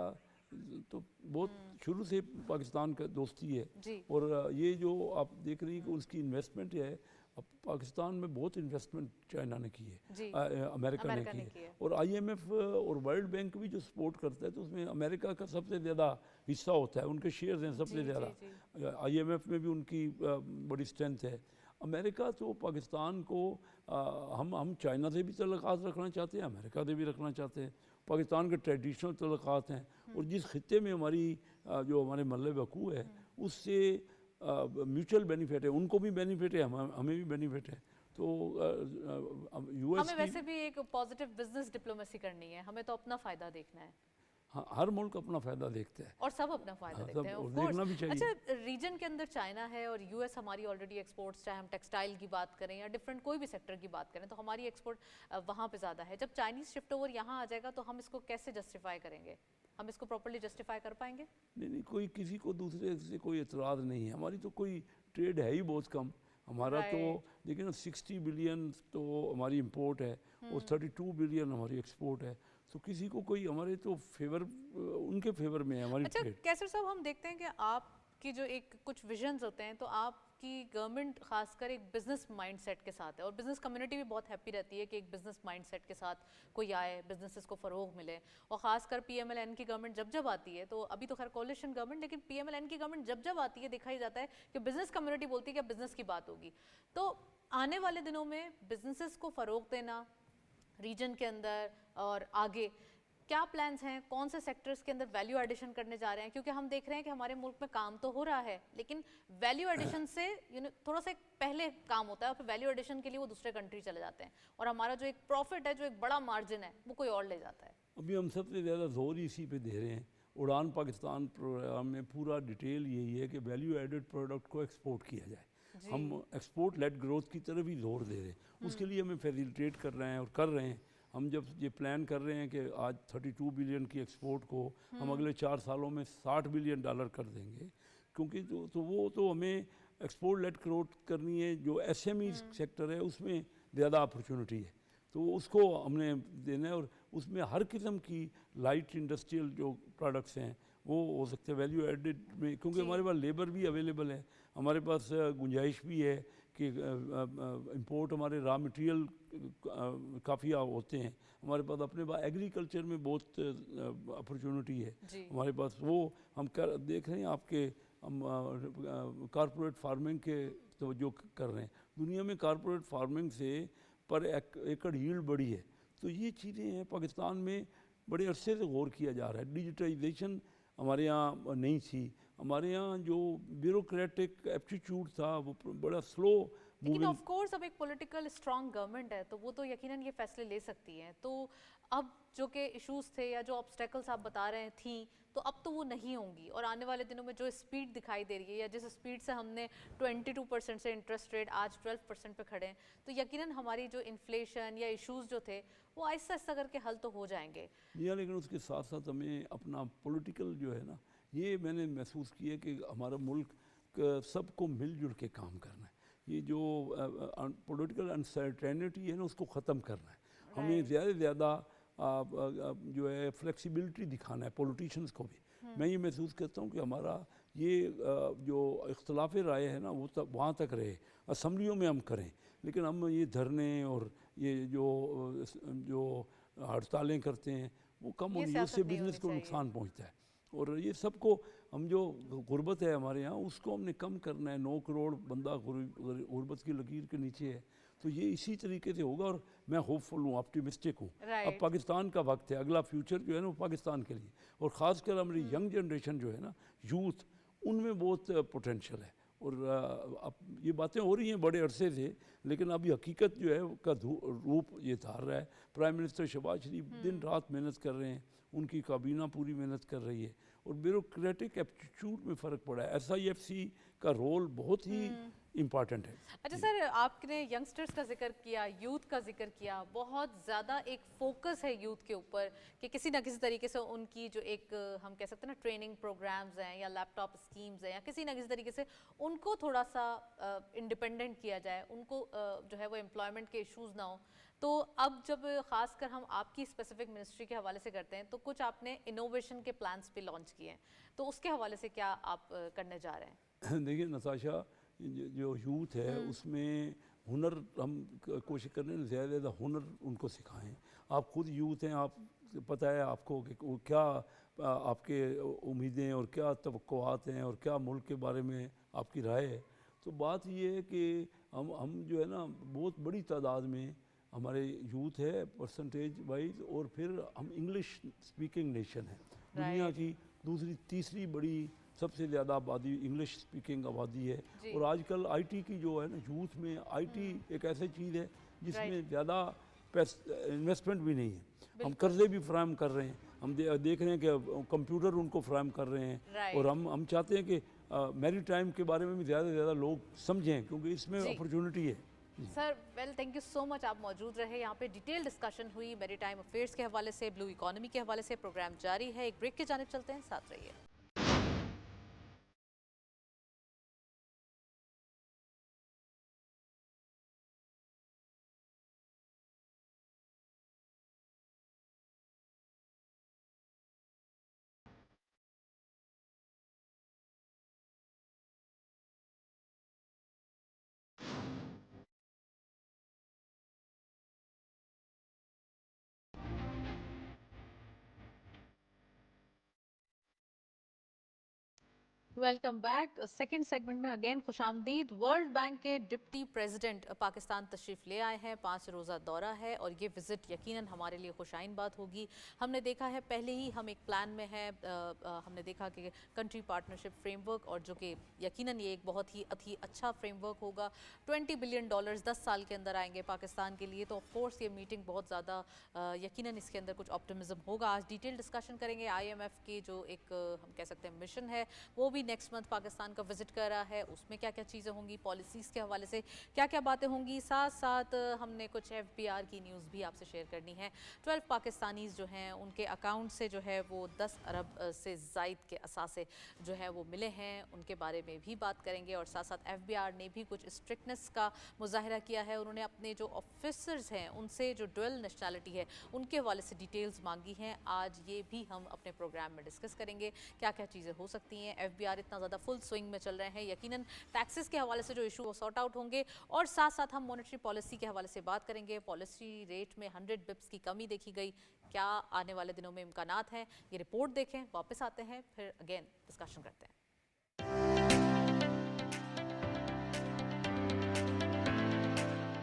تو بہت شروع سے پاکستان کا دوستی ہے، اور یہ جو آپ دیکھ رہی ہیں کہ اس کی انویسٹمنٹ ہے، اب پاکستان میں بہت انویسٹمنٹ چائنا نے کی ہے، امریکہ نے کی ہے. اور آئی ایم ایف اور ورلڈ بینک بھی جو سپورٹ کرتا ہے تو اس میں امریکہ کا سب سے زیادہ حصہ ہوتا ہے، ان کے شیئرز ہیں سب سے زیادہ. آئی ایم ایف میں بھی ان کی بڑی اسٹرینتھ ہے. امریکہ تو پاکستان کو ہم چائنا سے بھی تعلقات رکھنا چاہتے ہیں، امریکہ سے بھی رکھنا چاہتے ہیں. پاکستان کے ٹریڈیشنل تعلقات ہیں، اور جس خطے میں ہماری جو ہمارے محل وقوع ہے اس سے میوچل بینیفٹ ہے. ان کو بھی بینیفٹ ہے، ہمیں بھی بینیفٹ ہے. تو یو ایس ہمیں ویسے بھی ایک پازیٹیو بزنس ڈپلومیسی کرنی ہے، ہمیں تو اپنا فائدہ دیکھنا ہے. ہر ملک اپنا فائدہ دیکھتا ہے اور سب اپنا فائدہ دیکھتے ہیں، دیکھنا بھی چاہیے. اچھا ریجن کے اندر چائنا ہے اور یو ایس ہماری آلریڈی ایکسپورٹس، چاہے ہم ٹیکسٹائل کی بات کریں یا ڈفرینٹ کوئی بھی سیکٹر کی بات کریں، تو ہماری ایکسپورٹ وہاں پہ زیادہ ہے. جب چائنیز شفٹ اوور یہاں آ جائے گا تو ہم اس کو کیسے جسٹیفائی کریں گے؟ ہم اس کو پراپرلی جسٹیفائی کر پائیں گے؟ نہیں، کوئی کسی کو دوسرے سے کوئی اعتراض نہیں ہے. ہماری تو کوئی ٹریڈ ہے ہی بہت کم. ہمارا تو دیکھیں نا 60 بلین تو ہماری امپورٹ ہے اور 32 بلین ہماری ایکسپورٹ ہے. تو کسی کو کوئی ہمارے تو فیور ان کے فیور میں ہے ہماری ٹریڈ. اچھا کیسر صاحب، ہم دیکھتے ہیں کہ آپ کی جو ایک کچھ ویژنز ہوتے ہیں، تو آپ کی گورنمنٹ خاص کر ایک بزنس مائنڈ سیٹ کے ساتھ ہے، اور بزنس کمیونٹی بھی بہت ہیپی رہتی ہے کہ ایک بزنس مائنڈ سیٹ کے ساتھ کوئی آئے، بزنسز کو فروغ ملے. اور خاص کر پی ایم ایل این کی گورنمنٹ جب آتی ہے، تو ابھی تو خیر کولیشن گورنمنٹ، لیکن پی ایم ایل این کی گورنمنٹ جب آتی ہے دیکھا ہی جاتا ہے کہ بزنس کمیونٹی بولتی ہے کہ بزنس کی بات ہوگی. تو آنے والے دنوں میں بزنسز کو فروغ دینا ریجن کے اندر اور آگے، کیا پلانز ہیں, کون سے سیکٹرز کے اندر ویلیو ایڈیشن کرنے جا رہے ہیں, کیونکہ ہم دیکھ رہے ہیں کہ ہمارے ملک میں کام تو ہو رہا ہے لیکن ویلیو ایڈیشن سے تھوڑا سا پہلے کام ہوتا ہے اور پھر ویلیو ایڈیشن کے لیے وہ دوسرے کنٹری چلے جاتے ہیں اور ہمارا جو ایک پروفٹ ہے, جو ایک بڑا مارجن ہے, وہ کوئی اور لے جاتا ہے. ابھی ہم سب سے زیادہ زور اسی پہ دے رہے ہیں. اڑان پاکستان پروگرام میں پورا ڈیٹیل یہی ہے کہ ویلیو ایڈڈ پروڈکٹ کو ایکسپورٹ کیا جائے. ہم ایکسپورٹ لیڈ گروتھ کی طرف ہی زور دے رہے ہیں. اس کے لیے ہمیں فیسیلیٹیٹ کر رہے ہیں اور کر رہے ہیں. ہم جب یہ پلان کر رہے ہیں کہ آج 32 بلین کی ایکسپورٹ کو ہم اگلے 4 سالوں میں $60 بلین کر دیں گے, کیونکہ تو وہ تو ہمیں ایکسپورٹ لیڈ گروتھ کرنی ہے. جو ایس ایم ای سیکٹر ہے اس میں زیادہ اپرچونٹی ہے, تو اس کو ہم نے دینا ہے. اور اس میں ہر قسم کی لائٹ انڈسٹریل جو پروڈکٹس ہیں وہ ہو سکتے ہیں ویلیو ایڈڈ میں, کیونکہ ہمارے پاس لیبر بھی اویلیبل ہے, ہمارے پاس گنجائش بھی ہے کہ امپورٹ ہمارے را مٹیریل کافی ہوتے ہیں. ہمارے پاس اپنے پاس ایگریکلچر میں بہت اپرچونٹی ہے ہمارے پاس. وہ ہم دیکھ رہے ہیں آپ کے ہم کارپوریٹ فارمنگ کے توجہ کر رہے ہیں. دنیا میں کارپوریٹ فارمنگ سے پر ایکڑ ییلڈ بڑی ہے. تو یہ چیزیں ہیں پاکستان میں بڑے عرصے سے غور کیا جا رہا ہے. ڈیجیٹائزیشن ہمارے یہاں نہیں تھی. ہمارے یہاں جو بیوروکریٹک ایپٹیچیوڈ تھا وہ بڑا سلو لیکن موونگ. آف کورس اب ایک پولیٹیکل اسٹرانگ گورنمنٹ ہے تو وہ تو یقیناً یہ فیصلے لے سکتی ہے. تو اب جو کہ ایشوز تھے یا جو آبسٹیکلس آپ بتا رہے تھیں تو اب تو وہ نہیں ہوں گی, اور آنے والے دنوں میں جو اسپیڈ دکھائی دے رہی ہے یا جس اسپیڈ سے ہم نے 22% سے انٹرسٹ ریٹ آج 12% پہ کھڑے ہیں, تو یقیناً ہماری جو انفلیشن یا ایشوز جو تھے وہ آہستہ آہستہ کر کے حل تو ہو جائیں گے. لیکن اس کے ساتھ ساتھ ہمیں اپنا پولیٹیکل جو ہے نا, یہ میں نے محسوس کیا کہ ہمارا ملک سب کو مل جل کے کام کرنا ہے. یہ جو پولیٹیکل انسرٹینٹی ہے نا اس کو ختم کرنا ہے. ہمیں زیادہ سے زیادہ جو ہے فلیکسیبلٹی دکھانا ہے پولیٹیشنز کو بھی. میں یہ محسوس کرتا ہوں کہ ہمارا یہ جو اختلاف رائے ہے نا وہ وہاں تک رہے, اسمبلیوں میں ہم کریں, لیکن ہم یہ دھرنے اور یہ جو ہڑتالیں کرتے ہیں وہ کم ہونی, اس سے بزنس کو نقصان پہنچتا ہے. اور یہ سب کو ہم جو غربت ہے ہمارے یہاں اس کو ہم نے کم کرنا ہے. 9 کروڑ بندہ غربت کی لکیر کے نیچے ہے, تو یہ اسی طریقے سے ہوگا. اور میں ہوپ فل ہوں, آپٹیمسٹک ہوں. اب پاکستان کا وقت ہے, اگلا فیوچر جو ہے نا وہ پاکستان کے لیے, اور خاص کر ہماری ینگ جنریشن جو ہے نا, یوتھ, ان میں بہت پوٹینشیل ہے. اور اب یہ باتیں ہو رہی ہیں بڑے عرصے سے, لیکن ابھی حقیقت جو ہے کا روپ یہ دھار رہا ہے. پرائم منسٹر شہباز شریف دن رات محنت کر رہے ہیں, ان کی کابینہ پوری محنت کر رہی ہے, اور بیوروکریٹک ایپٹیچیوڈ میں فرق پڑا ہے. ایس آئی ایف سی کا رول بہت ہی امپارٹنٹ ہے. اچھا سر, آپ نے ینگسٹرز کا ذکر کیا, یوتھ کا ذکر کیا, بہت زیادہ ایک فوکس ہے یوتھ کے اوپر کہ کسی نہ کسی طریقے سے ان کی جو ایک ہم کہہ سکتے ہیں نا ٹریننگ پروگرامز ہیں یا لیپ ٹاپ اسکیمز ہیں, یا کسی نہ کسی طریقے سے ان کو تھوڑا سا انڈیپینڈنٹ کیا جائے, ان کو جو ہے وہ امپلائمنٹ کے ایشوز نہ ہوں. تو اب جب خاص کر ہم آپ کی اسپیسیفک منسٹری کے حوالے سے کرتے ہیں تو کچھ آپ نے انوویشن کے پلانس بھی لانچ کیے ہیں, تو اس کے حوالے سے کیا آپ کرنے جا رہے ہیں؟ دیکھیے نتاشا, جو یوتھ ہے اس میں ہنر ہم کوشش کر رہے ہیں زیادہ سے زیادہ ہنر ان کو سکھائیں. آپ خود یوتھ ہیں, آپ پتہ ہے آپ کو کہ کیا آپ کے امیدیں اور کیا توقعات ہیں اور کیا ملک کے بارے میں آپ کی رائے ہے. تو بات یہ ہے کہ ہم جو ہے نا بہت بڑی تعداد میں ہمارے یوتھ ہے پرسنٹیج وائز, اور پھر ہم انگلش اسپیکنگ نیشن ہیں. دنیا کی دوسری تیسری بڑی سب سے زیادہ آبادی انگلش اسپیکنگ آبادی ہے. اور آج کل آئی ٹی کی جو ہے نا, یوتھ میں آئی ٹی ایک ایسی چیز ہے جس میں زیادہ انویسٹمنٹ بھی نہیں ہے. ہم قرضے بھی فراہم کر رہے ہیں, ہم دیکھ رہے ہیں کہ کمپیوٹر ان کو فراہم کر رہے ہیں, اور ہم چاہتے ہیں کہ میری ٹائم کے بارے میں بھی زیادہ سے زیادہ لوگ سمجھیں, کیونکہ اس میں اپرچونٹی ہے. سر ویل تھینک یو سو مچ, آپ موجود رہے یہاں پہ, ڈیٹیل ڈسکشن ہوئی میری ٹائم افیئرس کے حوالے سے, بلو اکانومی کے حوالے سے. پروگرام جاری ہے, ایک بریک کی جانب چلتے ہیں, ساتھ رہیے. Welcome back. सेकंड सेगमेंट में अगेन खुशामदीद। वर्ल्ड बैंक के डिप्टी प्रेसिडेंट पाकिस्तान तशरीफ़ ले आए हैं, 5 रोज़ा दौरा है और ये विज़िट यकीनन हमारे लिए खुशाइन बात होगी। हमने देखा है पहले ही हम एक प्लान में है, हमने देखा कि कंट्री पार्टनरशिप फ्रेमवर्क, और जो कि यकीनन ये एक बहुत ही अति अच्छा फ्रेमवर्क होगा। $20 बिलियन 10 साल के अंदर आएंगे पाकिस्तान के लिए, तो ऑफ कोर्स ये मीटिंग बहुत ज़्यादा यकीनन इसके अंदर कुछ ऑप्टिमिज्म होगा। आज डिटेल डिस्कशन करेंगे। IMF की जो एक हम कह सकते हैं मिशन है, वो भी नेक्स्ट मंथ पाकिस्तान का विजिट कर रहा है, उसमें क्या क्या चीज़ें होंगी, पॉलिसीज़ के हवाले से क्या क्या बातें होंगी। साथ साथ हमने कुछ FBR की न्यूज़ भी आपसे शेयर करनी है। 12 पाकिस्तानीज़ जो हैं उनके अकाउंट से जो है वो 10 अरब से ज़ायद के असासे जो है वो मिले हैं, उनके बारे में भी बात करेंगे। और साथ साथ FBR ने भी कुछ स्ट्रिक्टनेस का मुजाहरा किया है। उन्होंने अपने जो ऑफिसर्स हैं उनसे जो डुअल नेशनैलिटी है उनके हवाले से डिटेल्स मांगी हैं। आज ये भी हम अपने प्रोग्राम में डिस्कस करेंगे क्या क्या चीज़ें हो सकती हैं। FBR इतना ज़्यादा फुल स्विंग में चल रहे हैं, यकीनन टैक्सेस के हवाले से जो इशू वो सॉर्ट आउट होंगे। और साथ साथ हम मॉनेटरी पॉलिसी के हवाले से बात करेंगे। पॉलिसी रेट में 100 बिप्स की कमी देखी गई, क्या आने वाले दिनों में इम्कानात हैं, ये रिपोर्ट देखें, वापस आते हैं, फिर अगेन डिस्कशन करते हैं।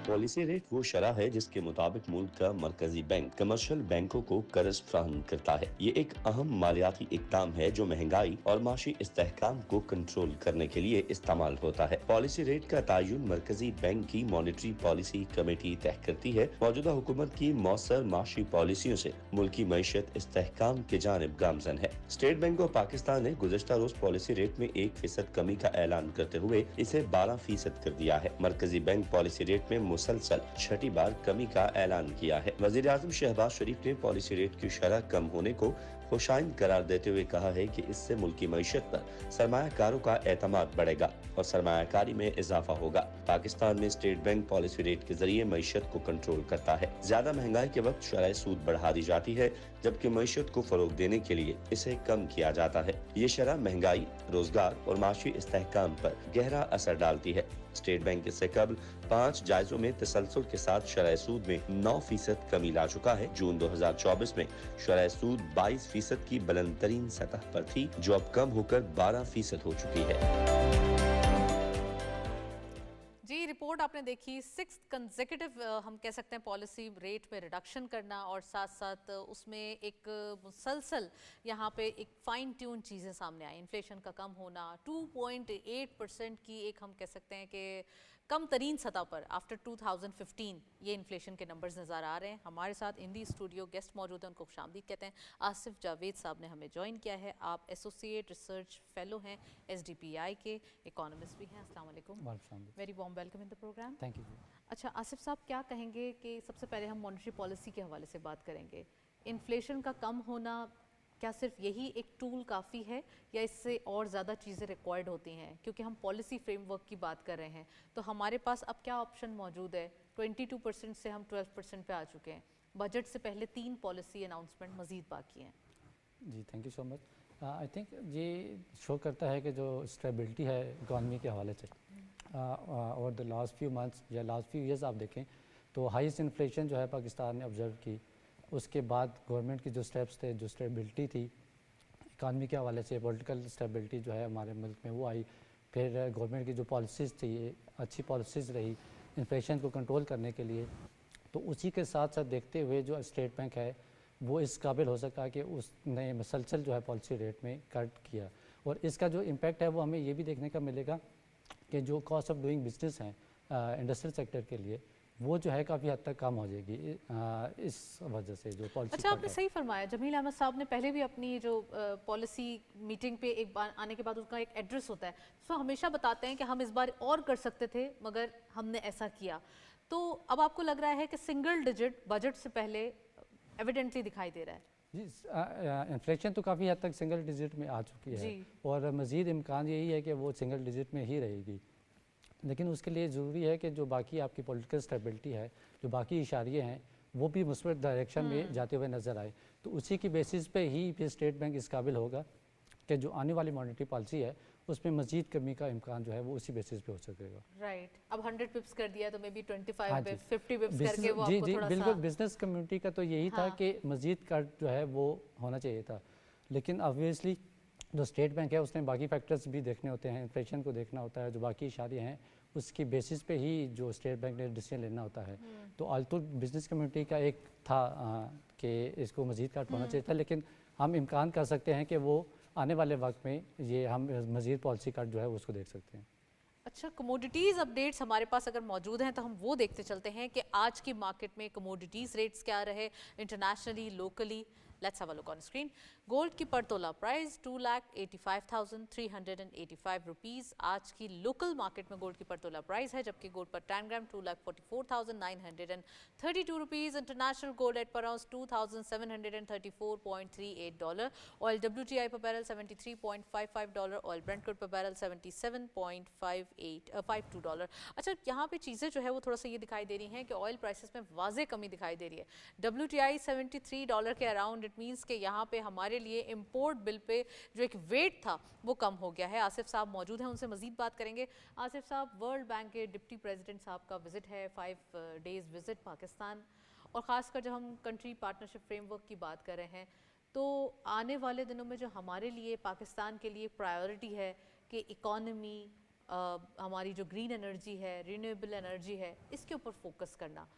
पॉलिसी रेट वो शरह है जिसके मुताबिक मुल्क का मरकजी बैंक कमर्शियल बैंकों को कर्ज फ्राहम करता है। ये एक अहम मालियाती इक़दाम है जो महंगाई और माशी इस्तेहकाम को कंट्रोल करने के लिए इस्तेमाल होता है। पॉलिसी रेट का तयन मरकजी बैंक की मॉनेटरी पॉलिसी कमेटी तय करती है। मौजूदा हुकूमत की मौसर माशी पॉलिसियों से मुल्की मईशत इस्तेहकाम की जानिब गामजन है। स्टेट बैंक ऑफ पाकिस्तान ने गुज़श्ता रोज पॉलिसी रेट में 1% कमी का ऐलान करते हुए इसे 12% कर दिया है। मरकजी बैंक पॉलिसी रेट में मुसलसल छठी बार कमी का ऐलान किया है। वज़ीर आज़म शहबाज शरीफ ने पॉलिसी रेट की शरह कम होने को खुशाइन करार देते हुए कहा है कि इससे मुल्की मईशत पर सरमायाकारों का एतमाद बढ़ेगा और सरमायाकारी में इजाफा होगा। पाकिस्तान में स्टेट बैंक पॉलिसी रेट के जरिए मईशत को कंट्रोल करता है। ज्यादा महंगाई के वक्त शरह सूद बढ़ा दी जाती है, जबकि मईशत को फरोग देने के लिए इसे कम किया जाता है। ये शरह महंगाई, रोजगार और माशी इस्तेहकाम पर गहरा असर डालती है। स्टेट बैंक इससे कबल 5 जायजों में तसलसल के साथ शरह सूद में 9% कमी ला चुका है। जून 2024 में शरह सूद 22% की बुलंद तरीन सतह पर थी, जो अब कम होकर 12% हो चुकी है। जी, रिपोर्ट आपने देखी। 6th कंसेक्यूटिव हम कह सकते हैं पॉलिसी रेट में रिडक्शन करना, और साथ साथ उसमें एक मुसलसल यहाँ पे एक फाइन ट्यून चीज़ें सामने आई। इन्फ्लेशन का कम होना, 2.8% की एक हम कह सकते हैं कि कम तरीन सतह पर आफ्टर 2015 ये इन्फ्लेशन के नंबर्स नज़र आ रहे हैं। हमारे साथ इन दी स्टूडियो गेस्ट मौजूद हैं, उनको खुशामदीद कहते हैं। आसिफ जावेद साहब ने हमें ज्वाइन किया है। आप एसोसिएट रिसर्च फेलो हैं SDPI के, इकोनॉमिस्ट भी हैं। अस्सलाम वालेकुम, very warm welcome in the program. Thank you. अच्छा आसिफ साहब, क्या कहेंगे कि सबसे पहले हम मॉनेटरी पॉलिसी के हवाले से बात करेंगे। इन्फ्लेशन का कम होना, क्या सिर्फ यही एक टूल काफ़ी है या इससे और ज़्यादा चीज़ें रिक्वायर्ड होती हैं? क्योंकि हम पॉलिसी फ्रेमवर्क की बात कर रहे हैं, तो हमारे पास अब क्या ऑप्शन मौजूद है? 22% से हम 12% पे आ चुके हैं। बजट से पहले 3 पॉलिसी अनाउंसमेंट मज़ीद बाकी हैं। जी thank you so much. I think ये शो करता है कि जो स्टेबिलिटी है इकॉनमी के हवाले से और द लास्ट फ्यू मंथ्स या लास्ट फ्यू ईयर्स आप देखें तो हाईएस्ट इन्फ्लेशन जो है पाकिस्तान ने ऑब्जर्व की। उसके बाद गवर्नमेंट की जो स्टेप्स थे, जो स्टेबिलिटी थी इकानमी के हवाले से, पॉलिटिकल स्टेबिलिटी जो है हमारे मुल्क में वो आई। फिर गवर्नमेंट की जो पॉलिसीज़ थी अच्छी पॉलिसीज़ रही इन्फ्लेशन को कंट्रोल करने के लिए। तो उसी के साथ साथ देखते हुए जो स्टेट बैंक है वो इस काबिल हो सका कि उसने मसलसल जो है पॉलिसी रेट में कट किया। और इसका जो इम्पैक्ट है वो हमें ये भी देखने का मिलेगा कि जो कॉस्ट ऑफ डूइंग बिजनेस हैं इंडस्ट्रियल सेक्टर के लिए, वो जो है काफ़ी हद तक कम हो जाएगी इस वजह से जो पॉलिसी। अच्छा, आपने सही फरमाया। जमील अहमद साहब ने पहले भी अपनी जो पॉलिसी मीटिंग पे एक बार आने के बाद उसका एक एड्रेस होता है, तो हमेशा बताते हैं कि हम इस बार और कर सकते थे मगर हमने ऐसा किया। तो अब आपको लग रहा है कि सिंगल डिजिट बजट से पहले एविडेंटली दिखाई दे रहा है? जी, इन्फ्लेशन तो काफ़ी हद तक सिंगल डिजिट में आ चुकी है और मज़ीद इम्कान यही है कि वो सिंगल डिजिट में ही रहेगी। लेकिन उसके लिए ज़रूरी है कि जो बाकी आपकी पॉलिटिकल स्टेबिलिटी है, जो बाकी इशारे हैं वो भी मुस्बत डायरेक्शन में जाते हुए नज़र आए। तो उसी की बेसिस पे ही फिर स्टेट बैंक इस काबिल होगा कि जो आने वाली मॉनेटरी पॉलिसी है उसमें मजीद कमी का इम्कान जो है वो उसी बेसिस पे हो सकेगा। राइट, अब 100 पिप्स कर दिया तो मे बी 25 पिप्स 50 पिप्स करके वो जी आपको जी थोड़ा बिल्कुल। सा बिजनेस कम्युनिटी का तो यही था कि मजीद कट जो है वो होना चाहिए था, लेकिन ऑब्वियसली जो स्टेट बैंक है उसने बाकी फैक्टर्स भी देखने होते हैं, इन्फ्लेशन को देखना होता है, जो बाकी इशारे हैं उसकी बेसिस पे ही जो स्टेट बैंक ने डिसीजन लेना होता है। तो आल्तो बिजनेस कम्युनिटी का एक था कि इसको मज़ीद काट होना चाहिए था, लेकिन हम इम्कान कर सकते हैं कि वो आने वाले वक्त में ये हम मज़ीद पॉलिसी कट जो है उसको देख सकते हैं। अच्छा, कमोडिटीज़ अपडेट्स हमारे पास अगर मौजूद हैं तो हम वो देखते चलते हैं कि आज की मार्केट में कमोडिटीज़ रेट्स क्या रहे, internationally, locally. Let's have a look on screen. Gold की पर तोला प्राइस 2,85,385 रुपीज़ आज की लोकल मार्केट में गोल्ड की पर तोला प्राइस है, जबकि गोल्ड पर 10 ग्राम 2,44,932 रुपीज़। इंटरनेशनल गोल्ड एट पर आउंस $2,734.38। ऑयल WTI पर बैरल $73.55। ऑयल ब्रेंट क्रूड पर बैरल $77.52। अच्छा, यहाँ पे चीज़ें जो है वो थोड़ा सा ये दिखाई दे रही हैं कि ऑयल प्राइसेस में वाज़े कमी दिखाई दे रही है। WTI $73 के अराउंड, इट मीन्स कि यहाँ पे हमारे लिए इम्पोर्ट बिल पे जो एक वेट था वो कम हो गया है। आसिफ साहब मौजूद हैं, उनसे मजीद बात करेंगे। आसिफ साहब, वर्ल्ड बैंक के डिप्टी प्रेसिडेंट साहब का विजिट है, 5 डेज़ विजिट पाकिस्तान, और ख़ासकर जब हम कंट्री पार्टनरशिप फ्रेमवर्क की बात कर रहे हैं तो आने वाले दिनों में जो हमारे लिए पाकिस्तान के लिए प्रायोरिटी है कि इकॉनमी, हमारी जो ग्रीन एनर्जी है, रिन्यूएबल एनर्जी है, इसके ऊपर फोकस करना,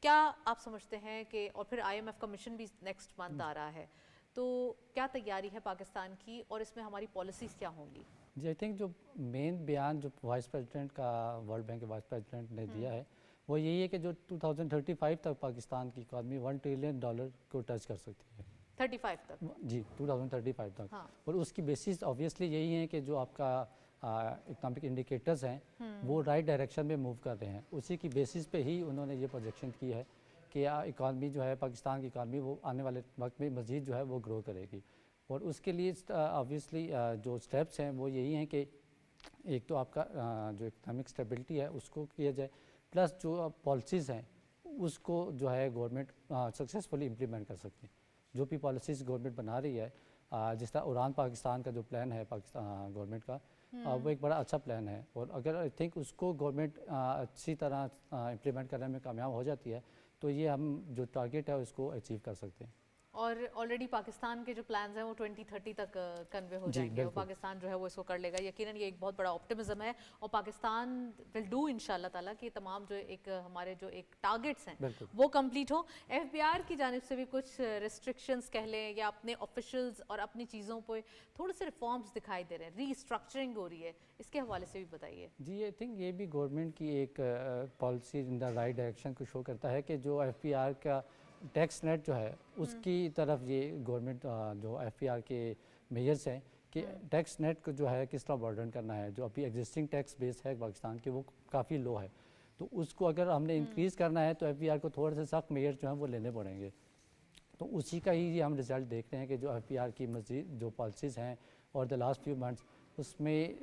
क्या आप समझते हैं कि, और फिर IMF का मिशन भी नेक्स्ट मंथ आ रहा है, तो क्या तैयारी है पाकिस्तान की और इसमें हमारी पॉलिसीज़ क्या होंगी? जी, आई थिंक जो मेन बयान जो वाइस प्रेसिडेंट का, वर्ल्ड बैंक के वाइस प्रेसिडेंट ने दिया है वो यही है कि जो 2035 तक पाकिस्तान की इकॉनमी $1 ट्रिलियन को टच कर सकती है। 35 तक? जी, 2035 तक। हाँ। और उसकी बेसिस ऑब्वियसली यही है कि जो आपका इकोनॉमिक इंडिकेटर्स हैं वो राइट डायरेक्शन में मूव कर रहे हैं। उसी की बेसिस पे ही उन्होंने ये प्रोजेक्शन की है कि इकॉनमी जो है, पाकिस्तान की इकॉनमी वो आने वाले वक्त में मज़ीद जो है वो ग्रो करेगी। और उसके लिए ऑब्वियसली जो स्टेप्स हैं वो यही हैं कि एक तो आपका जो इकोनॉमिक स्टेबिलिटी है उसको किया जाए, प्लस जो पॉलिसीज़ हैं उसको जो है गवर्नमेंट सक्सेसफुली इम्प्लीमेंट कर सकती है। जो भी पॉलिसीज़ गवर्नमेंट बना रही है, जिस तरह उड़ान पाकिस्तान का जो प्लान है पाकिस्तान गवर्नमेंट का, वो एक बड़ा अच्छा प्लान है। और अगर आई थिंक उसको गवर्नमेंट अच्छी तरह इम्प्लीमेंट करने में कामयाब हो जाती है तो ये हम जो टारगेट है उसको अचीव कर सकते हैं। और ऑलरेडी पाकिस्तान के जो प्लान्स हैं वो 2030 तक कन्वे हो जी, जाएंगे, और बिल्कुल। पाकिस्तान जो है वो इसको कर लेगा। यकीनन ये एक बहुत बड़ा ऑप्टिमिज्म है, और पाकिस्तान विल डू इंशाल्लाह ताला कि तमाम जो एक हमारे जो एक टारगेट्स हैं बिल्कुल। वो कंप्लीट हो। FBR की जानिब से भी कुछ रिस्ट्रिक्शंस कह लें या अपने ऑफिशियल्स और अपनी चीज़ों पर थोड़े से रिफॉर्म्स दिखाई दे रहे हैं, रीस्ट्रक्चरिंग हो रही है, इसके हवाले से भी बताइए। जी, आई थिंक ये भी गवर्नमेंट की एक policy in the right direction को शो करता है कि जो FPR का टैक्स नेट जो है उसकी तरफ ये गवर्नमेंट जो FPR के मेजर्स हैं कि टैक्स नेट को जो है किस तरह बर्डन करना है। जो अभी एग्जिस्टिंग टैक्स बेस है पाकिस्तान की वो काफ़ी लो है, तो उसको अगर हमने इंक्रीज़ करना है तो FPR को थोड़े से सख्त मेजर जो हैं वो लेने पड़ेंगे। तो उसी का ही हम रिज़ल्ट देख रहे हैं कि जो FPR की मज़ीद जो पॉलिसीज़ हैं और द लास्ट फ्यू मंथ्स उसमें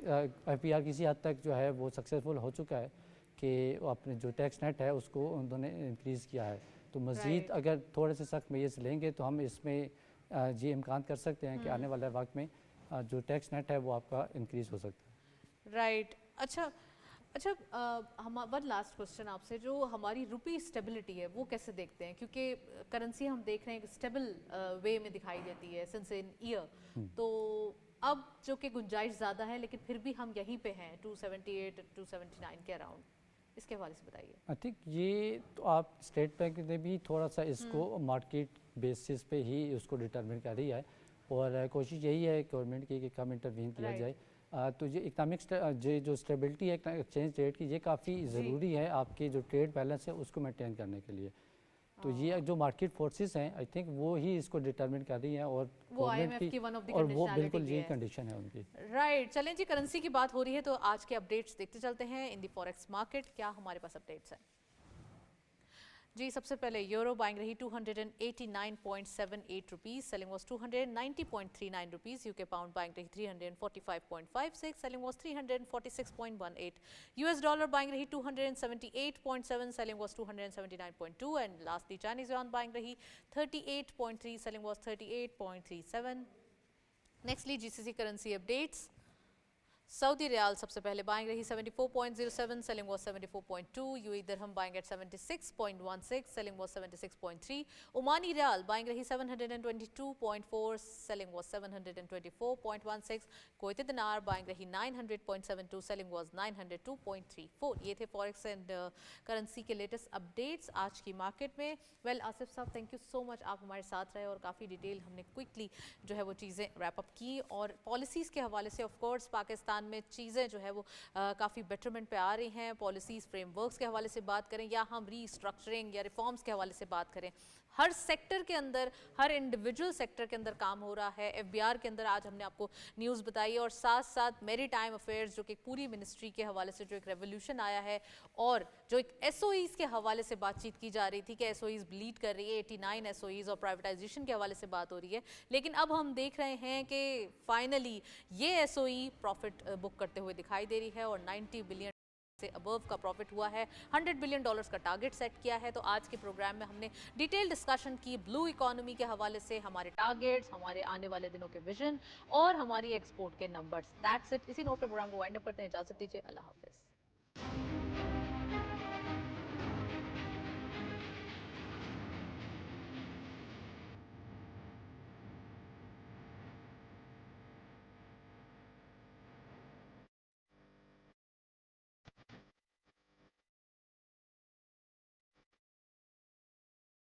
FPR किसी हद तक जो है वो सक्सेसफुल हो चुका है कि अपने जो टैक्स नेट है उसको उन्होंने इंक्रीज़ किया है। तो मज़ीद अगर थोड़े से सख्त मेजर्स लेंगे तो हम इसमें ये इम्कान कर सकते हैं कि आने वाले वक्त में जो टैक्स नेट है वो आपका इंक्रीज़ हो सकता है। राइट। अच्छा, हम वन लास्ट क्वेश्चन आपसे, जो हमारी रुपी स्टेबिलिटी है वो कैसे देखते हैं, क्योंकि करेंसी हम देख रहे हैं कि स्टेबल वे में दिखाई देती है सिंस इन ईयर, तो अब जो कि गुंजाइश ज़्यादा है लेकिन फिर भी हम यहीं पे हैं 278 279 के अराउंड, इसके हवाले से बताइए। आई थिंक ये तो आप स्टेट बैंक ने भी थोड़ा सा इसको मार्केट बेसिस पे ही उसको डिटरमिन कर रही है, और कोशिश यही है गवर्नमेंट की कि कम इंटरवीन किया जाए। तो ये इकनॉमिक जो स्टेबिलिटी है एक्सचेंज रेट की, ये काफ़ी ज़रूरी है आपकी जो ट्रेड बैलेंस है उसको मेंटेन करने के लिए। तो ये जो मार्केट फोर्सेस हैं आई थिंक वो ही इसको डिटरमिन कर रही हैं, और वो IMF की one of the और वो conditionality बिल्कुल भी ये है। कंडीशन है उनकी। राइट, चलें जी, करेंसी की बात हो रही है तो आज के अपडेट्स देखते चलते हैं। इन दी फॉरेक्स मार्केट क्या हमारे पास अपडेट्स हैं जी। सबसे पहले यूरो बाइंग रही 289.78 rupees, selling was 290.39 rupees. UK pound buying रही 345.56, selling was 346.18। US dollar buying रही 278.7, selling was 279.2। And lastly Chinese yuan buying रही 38.3, selling was 38.37। Nextly GCC currency updates. Saudi riyal सबसे पहले बाइंग रही 74.07, selling was 74.2, UAE dirham buying at 76.16, selling was 76.3, Omani riyal buying रही 722.4, selling was 724.16, Kuwaiti dinar buying रही 900.72, selling was 902.34। ये थे forex and currency के latest updates आज की मार्केट में। वेल आसिफ साहब, थैंक यू सो मच, आप हमारे साथ रहे और काफ़ी डिटेल हमने क्विकली जो है वो चीज़ें रैप अप की। और पॉलिसीज़ के हवाले से ऑफ कोर्स पाकिस्तान में चीज़ें जो है वो काफ़ी बेटरमेंट पे आ रही हैं। पॉलिसीज़ फ्रेमवर्क्स के हवाले से बात करें या हम रीस्ट्रक्चरिंग या रिफॉर्म्स के हवाले से बात करें, हर सेक्टर के अंदर, हर इंडिविजुअल सेक्टर के अंदर काम हो रहा है। एफबीआर के अंदर आज हमने आपको न्यूज़ बताई और साथ साथ मेरी टाइम अफेयर्स जो कि पूरी मिनिस्ट्री के हवाले से जो एक रेवोल्यूशन आया है और जो एक एसओईज़ के हवाले से बातचीत की जा रही थी कि एसओईज़ ब्लीड कर रही है, 89 एसओईज़ और प्राइवेटाइजेशन के हवाले से बात हो रही है, लेकिन अब हम देख रहे हैं कि फाइनली ये एसओई प्रॉफिट बुक करते हुए दिखाई दे रही है और 90 बिलियन से अबव का प्रॉफिट हुआ है, $100 बिलियन का टारगेट सेट किया है। तो आज के प्रोग्राम में हमने डिटेल डिस्कशन की ब्लू इकोनॉमी के हवाले से, हमारे टारगेट्स, हमारे आने वाले दिनों के विजन और हमारी एक्सपोर्ट के नंबर्स। That's it. इसी नोट पे प्रोग्राम को वाइंड अप करते हैं। इजाजत दीजिए, अल्लाह हाफिज।